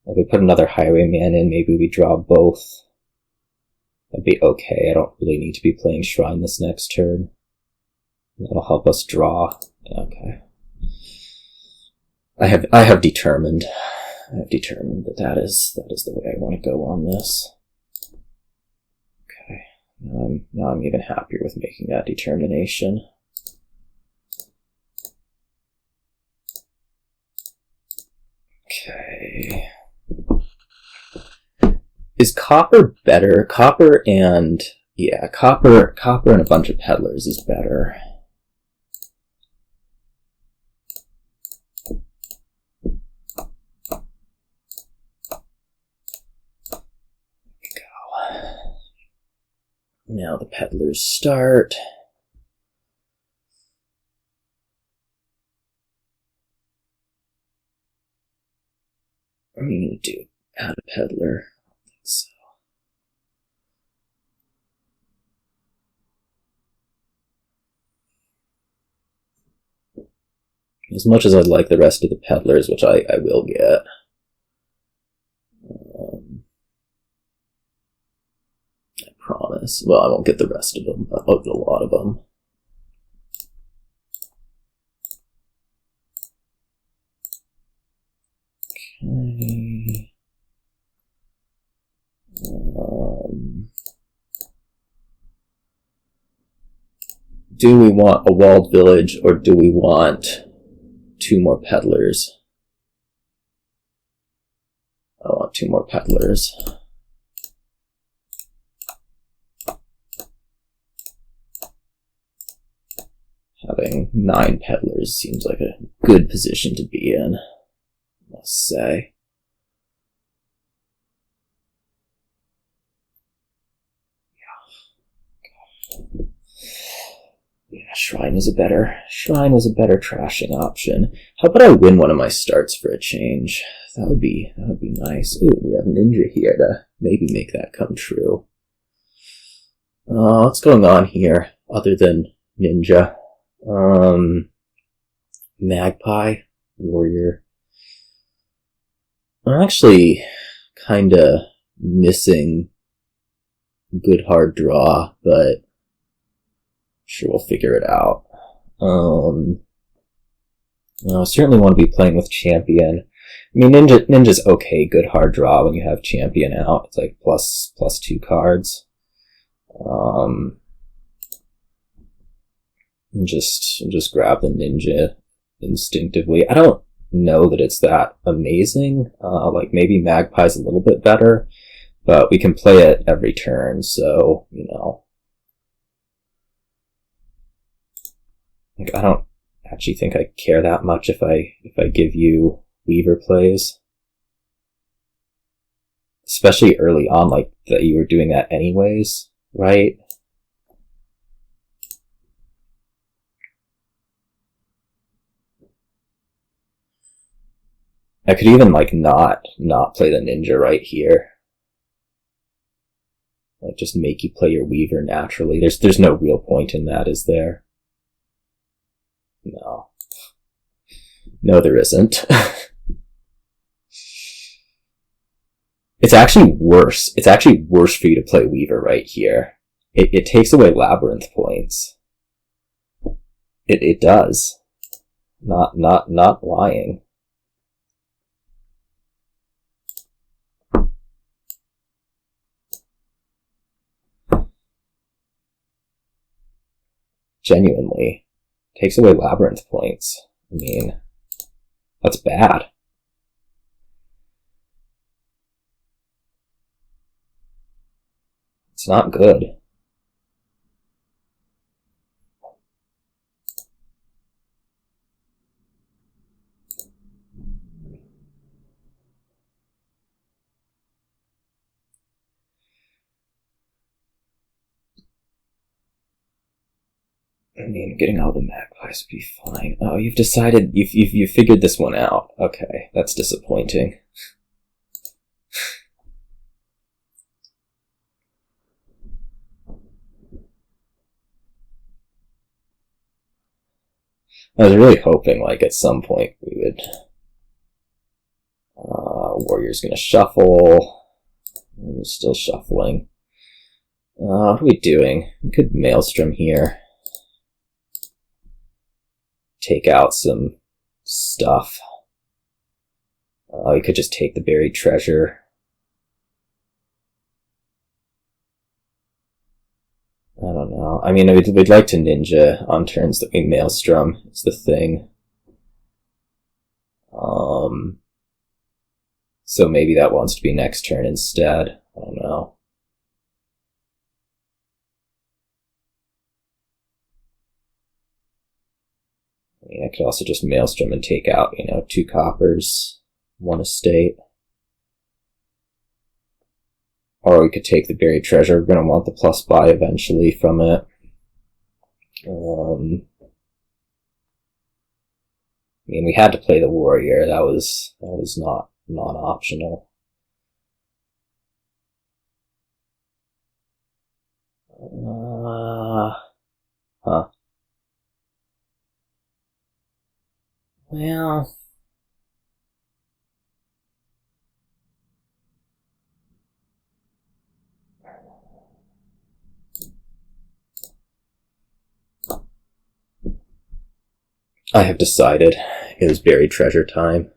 If we put another Highwayman in, maybe we draw both. That'd be okay. I don't really need to be playing Shrine this next turn. That'll help us draw. Okay. I have determined that is the way I want to go on this. Okay. Now I'm even happier with making that determination. Okay. Is Copper better? Copper and a bunch of Peddlers is better. Now the peddlers start. What are you going to do? Add a peddler? I don't think so. As much as I'd like the rest of the peddlers, which I will get. I promise. Well, I won't get the rest of them, but I'll get a lot of them. Okay. Do we want a walled village, or do we want 2 more peddlers? I want 2 more peddlers. Having 9 peddlers seems like a good position to be in, I must say. Yeah, Shrine was a better trashing option. How about I win one of my starts for a change? That would be nice. Ooh, we have Ninja here to maybe make that come true. What's going on here other than Ninja? Magpie, Warrior. I'm actually kinda missing good hard draw, but sure, we'll figure it out. I certainly want to be playing with Champion. I mean, Ninja's okay, good hard draw when you have Champion out. It's like plus 2 cards. Just grab the Ninja instinctively. I don't know that it's that amazing. Like maybe Magpie's a little bit better, but we can play it every turn, so, you know. Like, I don't actually think I care that much if I give you Weaver plays. Especially early on, like, that you were doing that anyways, right? I could even, like, not play the Ninja right here. Like, just make you play your Weaver naturally. There's no real point in that, is there? No, there isn't. It's actually worse. It's actually worse for you to play Weaver right here. It takes away Labyrinth points. It does. Not lying. Genuinely. Takes away Labyrinth points. I mean, that's bad. It's not good. I mean, getting all the Magpies would be fine. Oh, you've decided, you've figured this one out. Okay, that's disappointing. I was really hoping, like, at some point we would... Warrior's gonna shuffle. We're still shuffling. What are we doing? We could Maelstrom here. Take out some stuff. We could just take the buried treasure. I don't know. I mean, we'd like to Ninja on turns that we Maelstrom. It's the thing. So maybe that wants to be next turn instead. I don't know. I mean, I could also just Maelstrom and take out, 2 coppers, 1 estate. Or we could take the buried treasure. We're going to want the plus buy eventually from it. I mean, we had to play the warrior. That was not optional. Huh. Well, I have decided it is buried treasure time.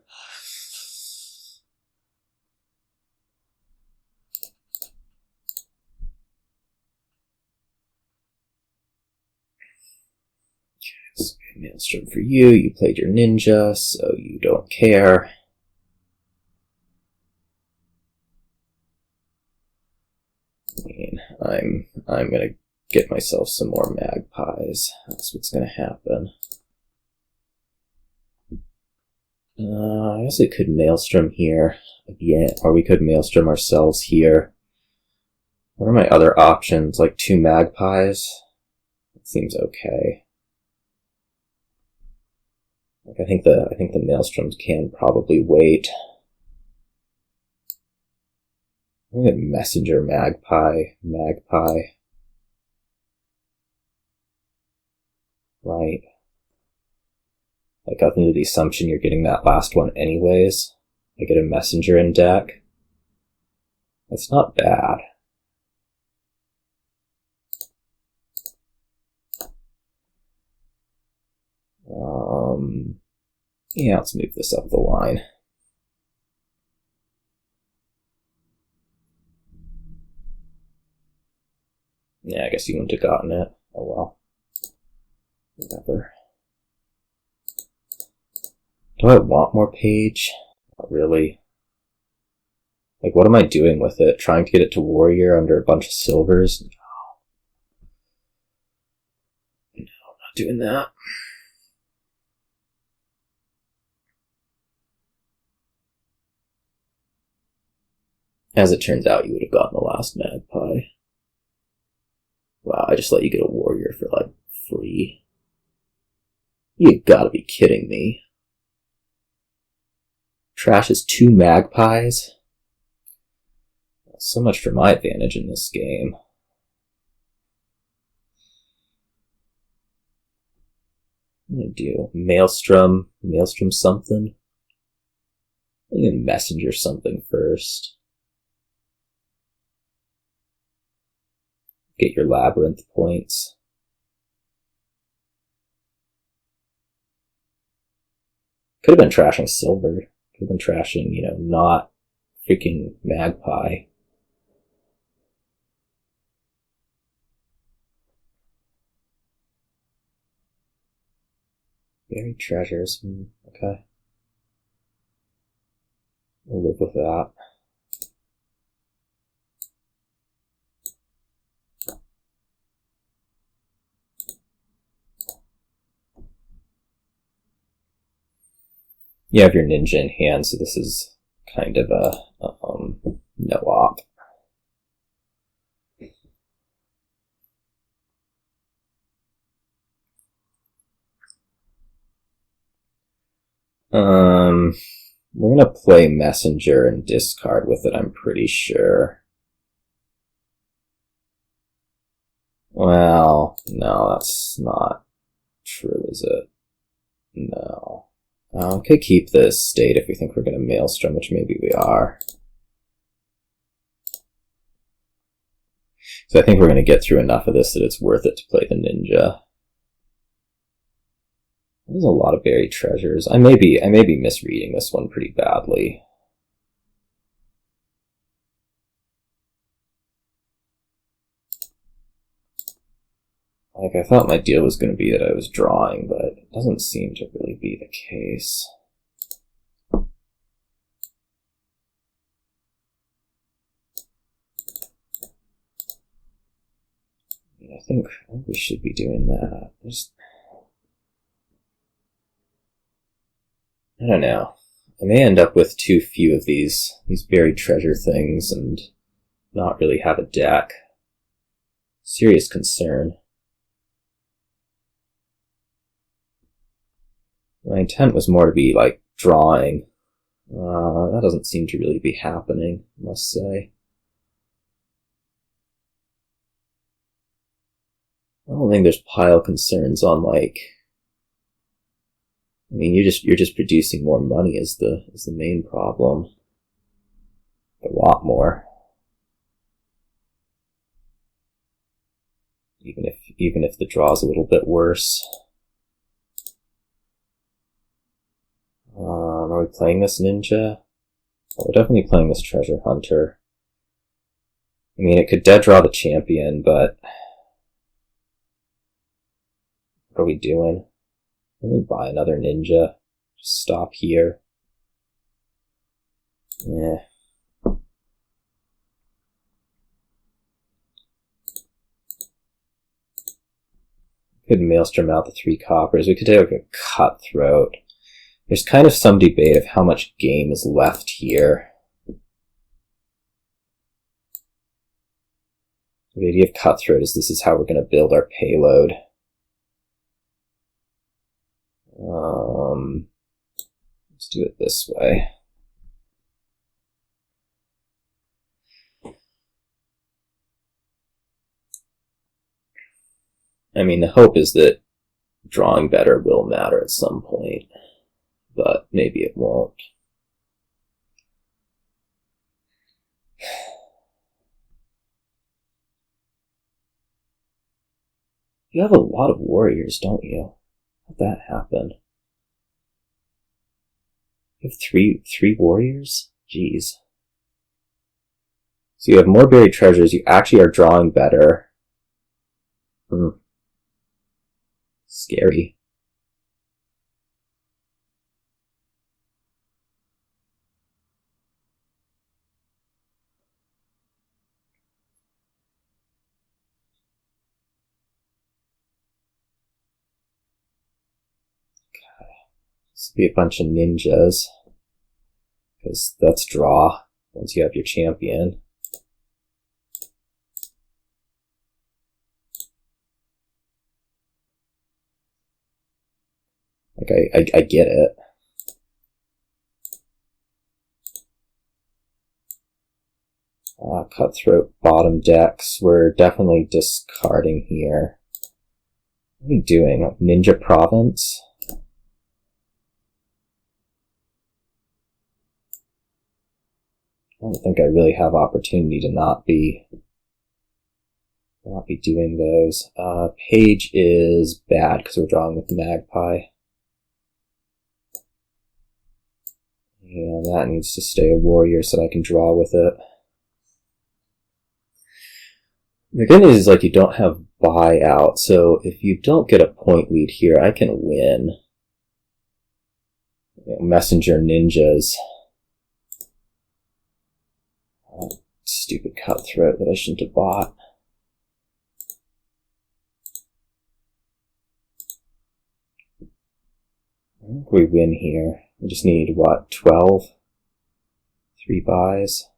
So Maelstrom for you. You played your ninja, so you don't care. I mean, I'm gonna get myself some more magpies. That's what's gonna happen. I guess we could Maelstrom here again, or we could Maelstrom ourselves here. What are my other options? Like 2 magpies? That seems okay. Like I think the Maelstroms can probably wait. I'm gonna messenger magpie. Right. Like up into the assumption you're getting that last one anyways. I get a messenger in deck. That's not bad. Yeah, let's move this up the line. Yeah, I guess you wouldn't have gotten it. Oh well. Whatever. Do I want more page? Not really. Like, what am I doing with it? Trying to get it to warrior under a bunch of silvers? No, I'm not doing that. As it turns out, you would have gotten the last magpie. Wow, I just let you get a warrior for, like, free. You gotta be kidding me. Trash is 2 magpies? So much for my advantage in this game. I'm gonna do Maelstrom something. I'm gonna messenger something first. Get your Labyrinth points. Could have been trashing silver. Could have been trashing, not freaking magpie. Buried treasures. Okay. We'll live with that. You have your ninja in hand, so this is kind of a no op. We're gonna play messenger and discard with it, I'm pretty sure. Well, no, that's not true, is it? No. We could keep this state if we think we're going to Maelstrom, which maybe we are. So I think we're going to get through enough of this that it's worth it to play the ninja. There's a lot of buried treasures. I may be misreading this one pretty badly. Like, I thought my deal was going to be that I was drawing, but it doesn't seem to really be the case. I think we should be doing that. I don't know. I may end up with too few of these buried treasure things, and not really have a deck. Serious concern. My intent was more to be, like, drawing. That doesn't seem to really be happening, I must say. I don't think there's pile concerns on, like... I mean, you're just producing more money is the main problem. A lot more. Even if the draw's a little bit worse. Are we playing this ninja? Oh, we're definitely playing this treasure hunter. I mean, it could dead draw the champion, but what are we doing? Let me buy another ninja. Just stop here. Yeah. Could Maelstrom out the 3 coppers. We could take a Cutthroat. There's kind of some debate of how much game is left here. The idea of Cutthroat is this is how we're going to build our payload. Let's do it this way. I mean, the hope is that drawing better will matter at some point, but maybe it won't. You have a lot of warriors, don't you? How'd that happen? You have three warriors? Jeez. So you have more buried treasures, you actually are drawing better. Scary. This will be a bunch of ninjas, because that's draw once you have your champion. Like, I get it. Cutthroat bottom decks, we're definitely discarding here. What are we doing? Ninja Province? I don't think I really have opportunity to not be doing those. Page is bad because we're drawing with the Magpie. And that needs to stay a warrior so that I can draw with it. The good news is, like, you don't have buyout, so if you don't get a point lead here, I can win. Messenger ninjas. Stupid Cutthroat that I shouldn't have bought. I think we win here. We just need, what, 12? 3 buys?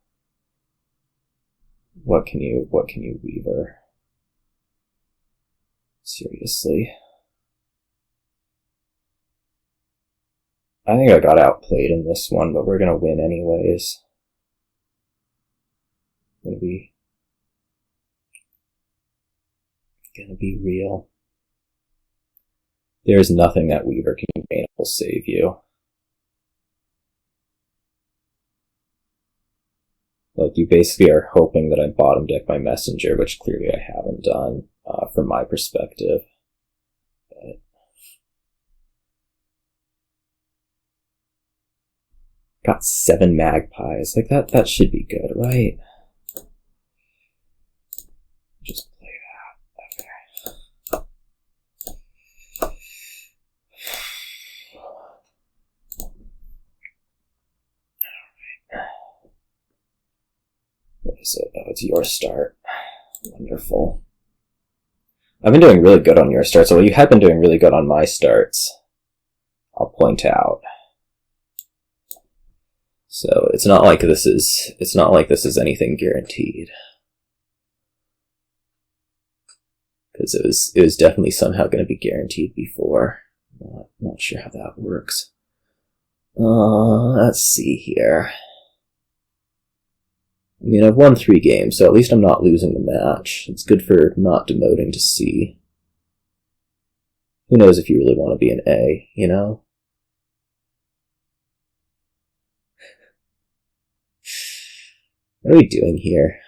What can you Weaver? Seriously. I think I got outplayed in this one, but we're gonna win anyways. Gonna be real. There's nothing that Weaver can gain that will save you. Like, you basically are hoping that I bottom deck my Messenger, which clearly I haven't done, from my perspective. But got 7 Magpies. Like, that should be good, right? Just play that. Okay. Alright. What is it? Oh, it's your start. Wonderful. I've been doing really good on your starts, so you have been doing really good on my starts. I'll point out. So it's not like this is anything guaranteed. Because it was definitely somehow going to be guaranteed before. Not sure how that works. Let's see here. I mean, I've won 3 games, so at least I'm not losing the match. It's good for not demoting to C. Who knows if you really want to be an A, you know? What are we doing here?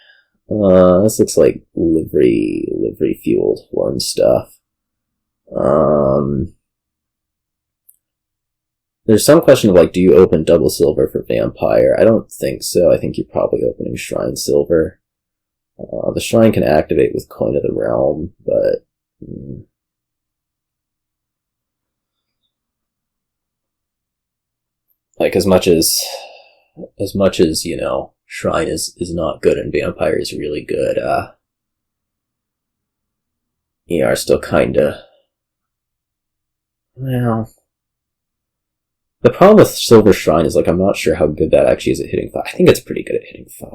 This looks like livery fueled horn stuff. There's some question of like, do you open double silver for vampire? I don't think so. I think you're probably opening shrine silver. The shrine can activate with coin of the realm, but like as much as you know, shrine is not good and vampire is really good. You are still kinda, well. The problem with Silver Shrine is, like, I'm not sure how good that actually is at hitting 5. I think it's pretty good at hitting 5.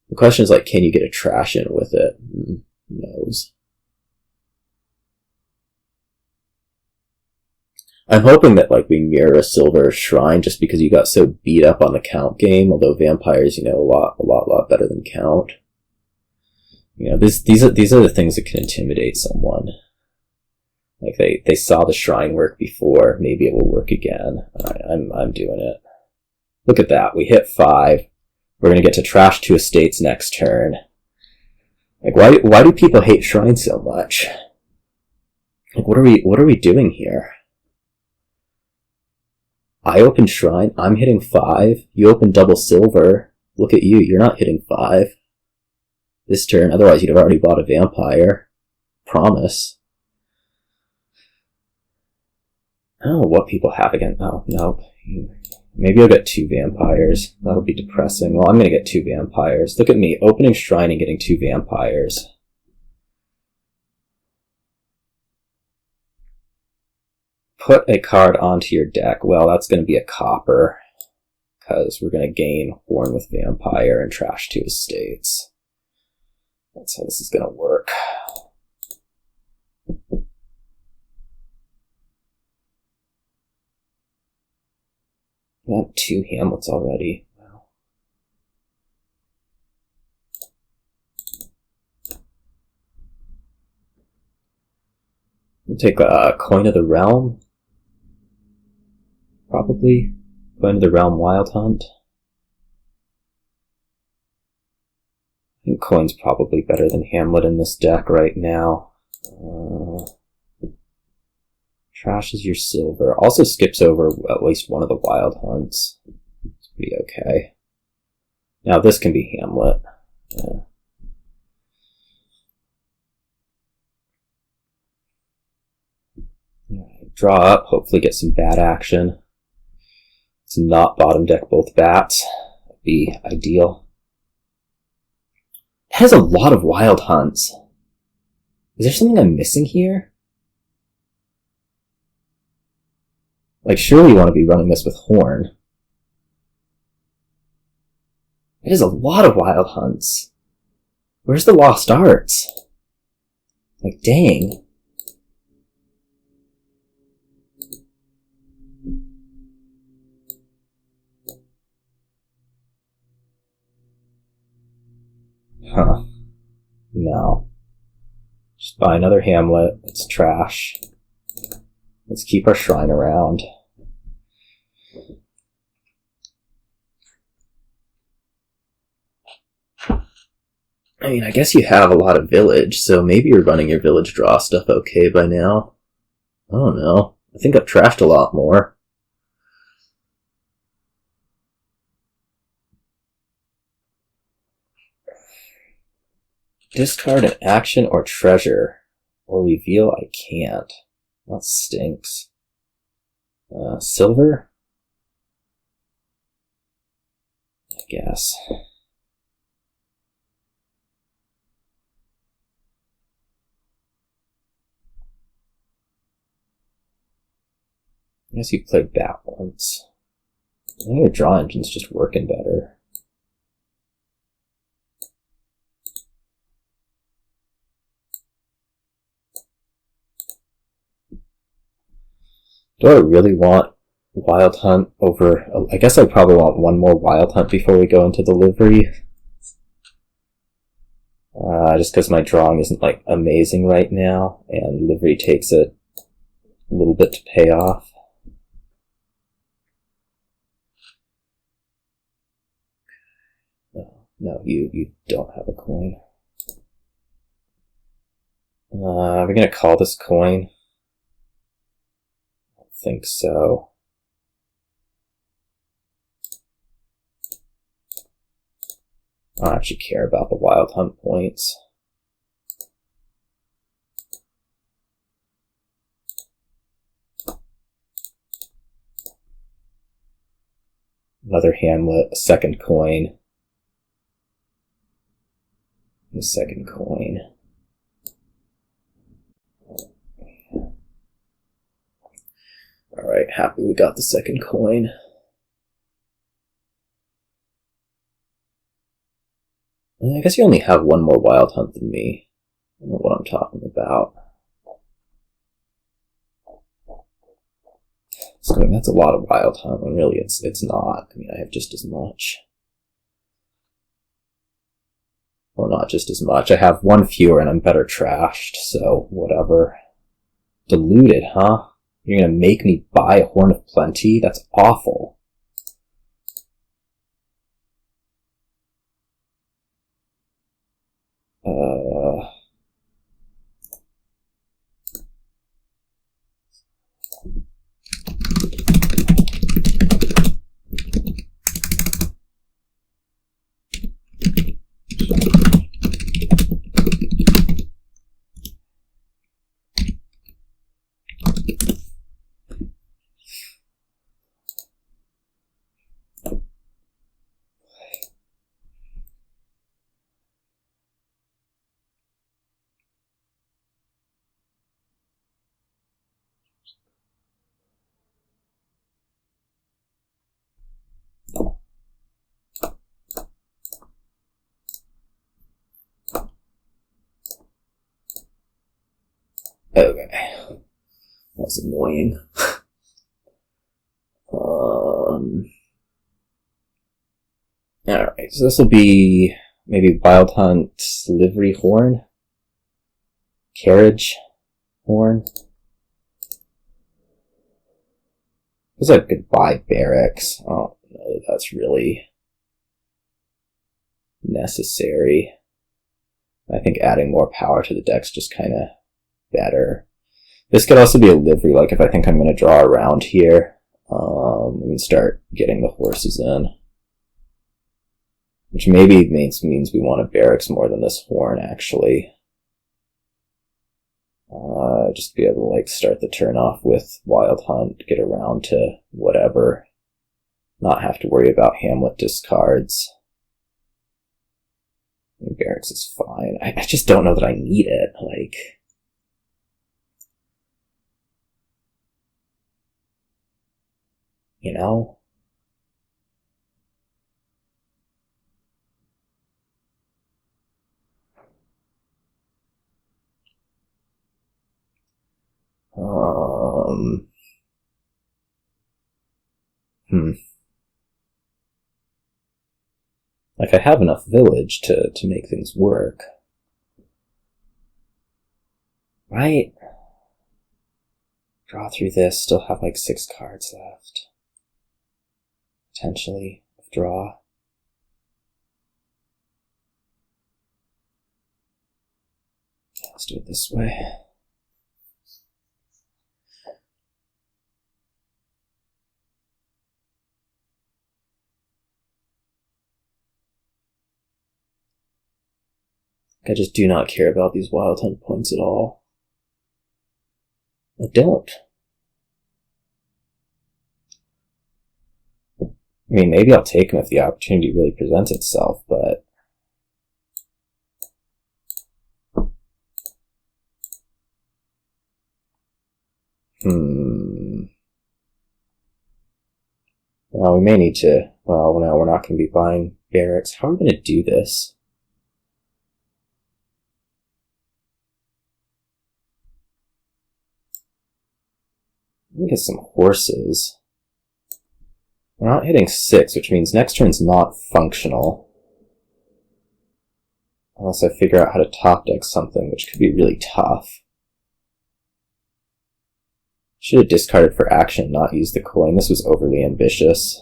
The question is, like, can you get a trash in with it? Who knows? I'm hoping that, like, we mirror a Silver Shrine just because you got so beat up on the Count game, although Vampire's, you know, a lot better than Count. You know, these are the things that can intimidate someone. Like, they saw the shrine work before, maybe it will work again. I'm doing it. Look at that, we hit 5. We're gonna get to trash 2 estates next turn. Like, why do people hate shrine so much? Like, what are we doing here? I open shrine, I'm hitting 5, you open double silver, look at you, you're not hitting 5. This turn, otherwise you'd have already bought a vampire. Promise. I don't know what people have again. Oh, nope. Maybe I'll get 2 vampires. That'll be depressing. Well, I'm gonna get 2 vampires. Look at me, opening shrine and getting 2 vampires. Put a card onto your deck. Well, that's gonna be a copper. Because we're gonna gain Horn with Vampire and trash 2 estates. That's how this is gonna work. Got 2 Hamlets already. Wow. We'll take a Coin of the Realm. Probably. Coin of the Realm Wild Hunt. I think Coin's probably better than Hamlet in this deck right now. Trashes your silver. Also skips over at least one of the wild hunts. It's pretty okay. Now this can be Hamlet. Yeah. Right, draw up, hopefully get some bad action. Let's not bottom deck both bats. That'd be ideal. It has a lot of wild hunts. Is there something I'm missing here? Like, surely you want to be running this with Horn. It is a lot of wild hunts. Where's the Lost Arts? Like, dang. Huh. No. Just buy another Hamlet. It's trash. Let's keep our shrine around. I mean, I guess you have a lot of village, so maybe you're running your village draw stuff okay by now. I don't know. I think I've trashed a lot more. Discard an action or treasure, or reveal I can't. That stinks. Silver? I guess. I guess you played that once. I think your draw engine's just working better. Do I really want Wild Hunt over... I guess I probably want one more Wild Hunt before we go into the livery. Just because my drawing isn't, like, amazing right now, and livery takes a little bit to pay off. No, you don't have a coin. Are we gonna call this coin? I don't think so. I don't actually care about the Wild Hunt points. Another hamlet, a second coin. The second coin. Alright, happy we got the second coin. I guess you only have one more Wild Hunt than me. I don't know what I'm talking about. So that's a lot of Wild Hunt, and really it's not. I mean, I have just as much. Or not just as much. I have one fewer and I'm better trashed, so whatever. Diluted, huh? You're gonna make me buy a Horn of Plenty? That's awful. Okay. That was annoying. Alright, so this will be maybe Wild Hunt Livery Horn? Carriage Horn? Because I could buy Barracks. I don't know that that's really necessary. I think adding more power to the deck's just kind of better. This could also be a livery, like if I think I'm going to draw around here, we can start getting the horses in. Which maybe means we want a Barracks more than this Horn, actually. Just to be able to like start the turn off with Wild Hunt, get around to whatever. Not have to worry about Hamlet discards. I mean, Barracks is fine. I just don't know that I need it, like... You know? Like, I have enough village to make things work. Right? Draw through this, still have like 6 cards left. Potentially, draw. Yeah, let's do it this way. I just do not care about these Wild Hunt points at all. I don't. I mean, maybe I'll take them if the opportunity really presents itself, but... We may need to... Well, no, we're not going to be buying barracks. How are we going to do this? Let me get some horses. We're not hitting 6, which means next turn's not functional. Unless I figure out how to top deck something, which could be really tough. Should have discarded for action, not used the coin. This was overly ambitious.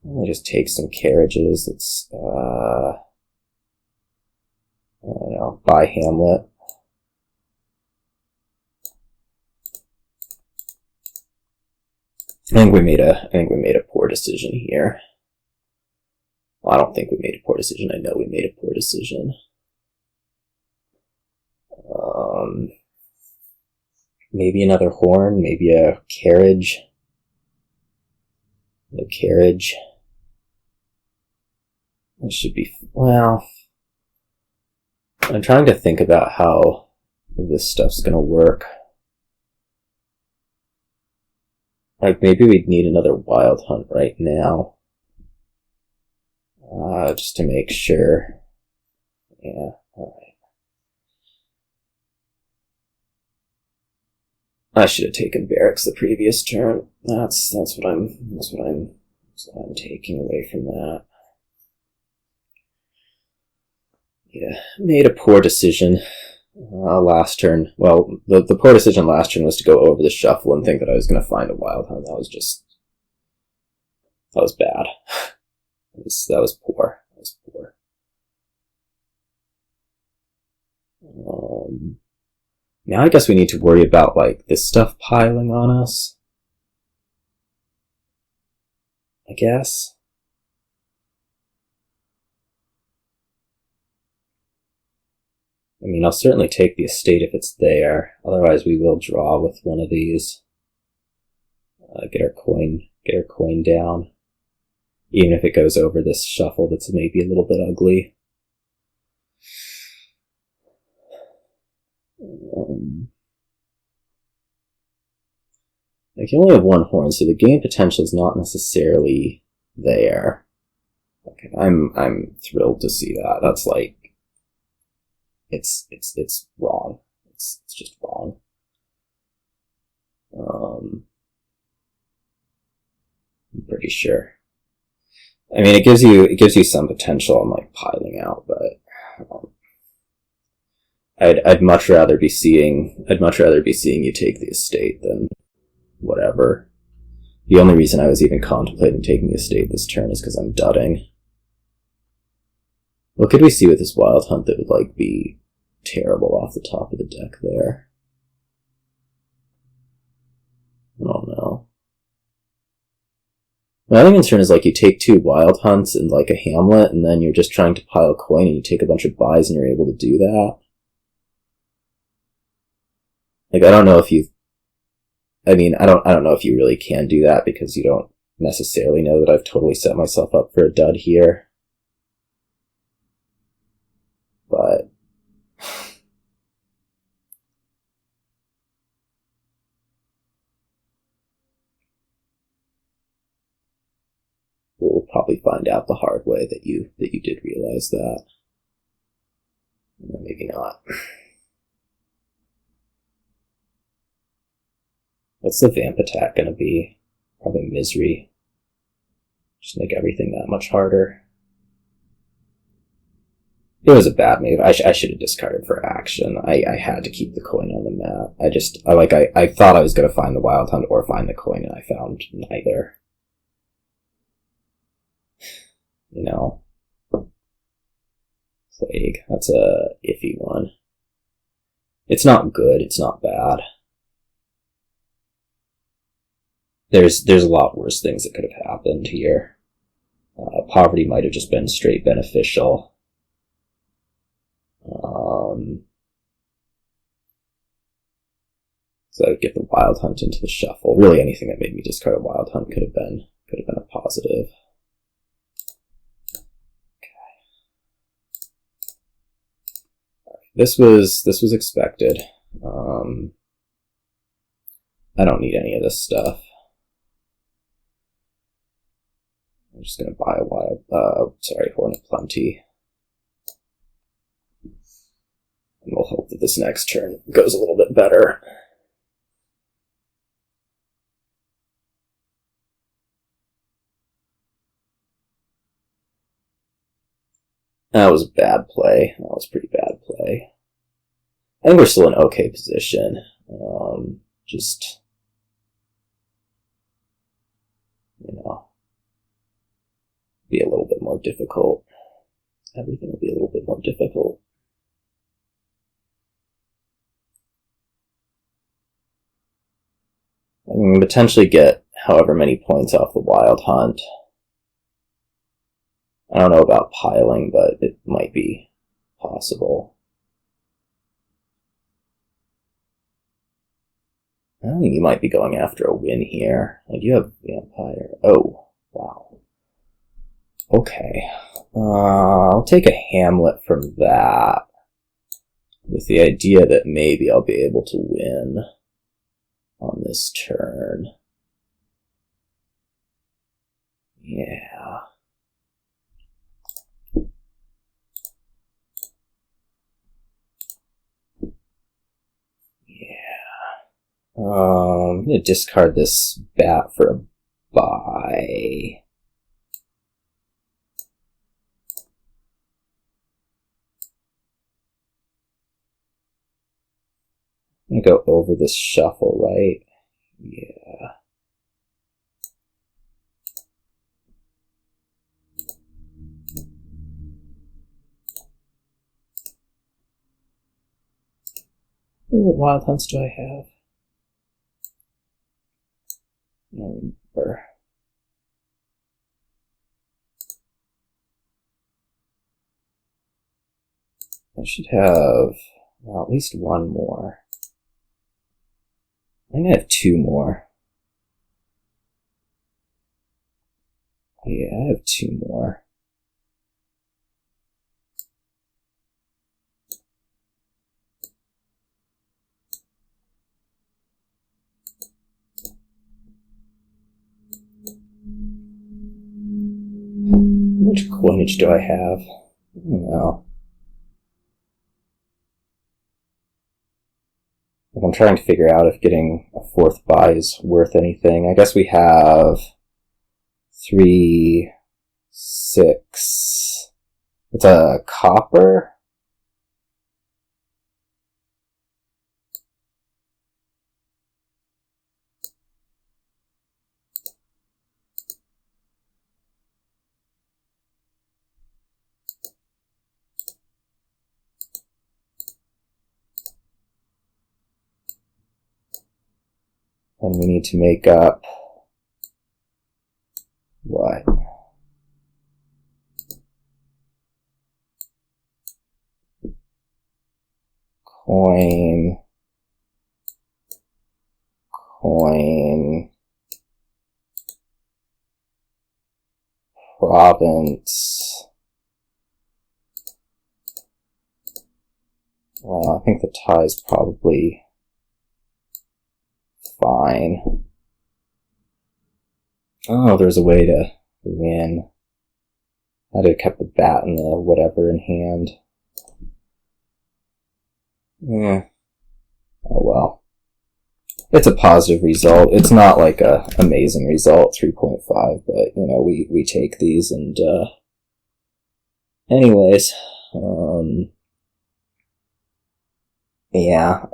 I'll just take some carriages. Let's, I don't know, buy Hamlet. I think we made a poor decision here. Well, I don't think we made a poor decision. I know we made a poor decision. Maybe another horn, maybe a carriage. The carriage. That should be, well, I'm trying to think about how this stuff's gonna work. Like, maybe we'd need another wild hunt right now. Just to make sure. Yeah, alright. I should have taken barracks the previous turn. That's what I'm taking away from that. Yeah, made a poor decision last turn. Well, the poor decision last turn was to go over the shuffle and think that I was going to find a wild hunt. That was bad. That was poor. That was poor. Now I guess we need to worry about, like, this stuff piling on us. I guess. I mean, I'll certainly take the estate if it's there. Otherwise, we will draw with one of these. Get our coin down. Even if it goes over this shuffle that's maybe a little bit ugly. I can only have one horn, so the game potential is not necessarily there. Okay, I'm thrilled to see that. That's like, it's wrong. It's just wrong. I'm pretty sure. I mean, it gives you some potential on, like, piling out, but I'd much rather be seeing you take the estate than whatever. The only reason I was even contemplating taking the estate this turn is because I'm dudding. What could we see with this wild hunt that would, like, be terrible off the top of the deck there? I don't know. My other concern is, like, you take 2 wild hunts and, like, a Hamlet, and then you're just trying to pile coin and you take a bunch of buys and you're able to do that. Like, I don't know if I don't know if you really can do that because you don't necessarily know that I've totally set myself up for a dud here. But we'll probably find out the hard way that you did realize that. Maybe not. What's the vamp attack gonna be? Probably misery. Just make everything that much harder. It was a bad move. I should have discarded for action. I had to keep the coin on the map. I thought I was gonna find the wild hunt or find the coin, and I found neither. You know. Plague. That's a iffy one. It's not good, it's not bad. There's a lot worse things that could have happened here. Poverty might have just been straight beneficial. So I would get the wild hunt into the shuffle. Really, anything that made me discard a wild hunt could have been a positive. Okay. this was expected. I don't need any of this stuff. I'm just gonna buy a Hornet Plenty. And we'll hope that this next turn goes a little bit better. That was a bad play. That was a pretty bad play. I think we're still in okay position. Just, you know, be a little bit more difficult. Everything will be a little bit more difficult. I can potentially get however many points off the Wild Hunt. I don't know about piling, but it might be possible. I think you might be going after a win here. Like, you have Vampire. Oh, wow. Okay. I'll take a Hamlet from that, with the idea that maybe I'll be able to win on this turn. Yeah. I'm going to discard this bat for a buy. I'm going to go over this shuffle, right? Yeah. What Wild Hunts do I have? I don't remember. I should have, well, at least one more. I'm gonna have two more. Yeah, I have two more. How much coinage do I have? I don't know. I'm trying to figure out if getting a fourth buy is worth anything. I guess we have 3, 6. It's a copper? And we need to make up what? Coin, province. Well, I think the tie is probably fine. Oh, there's a way to win. I'd have kept the bat and the whatever in hand. Yeah. Oh well. It's a positive result. It's not like a amazing result, 3.5, but you know, we take these and anyways, yeah,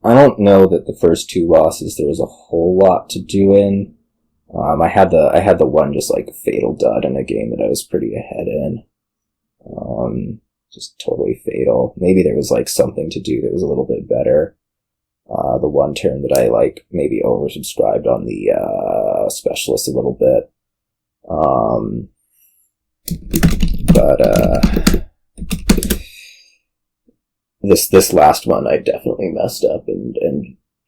I don't know that the first two losses there was a whole lot to do in. I had the one just like fatal dud in a game that I was pretty ahead in. Just totally fatal. Maybe there was like something to do that was a little bit better. The one turn that I like maybe oversubscribed on the specialist a little bit. But this last one I definitely messed up and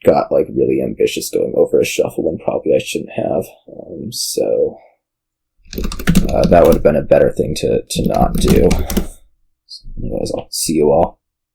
got like really ambitious going over a shuffle when probably I shouldn't have. So that would have been a better thing to not do. So I'm Anyways, I'll see you all.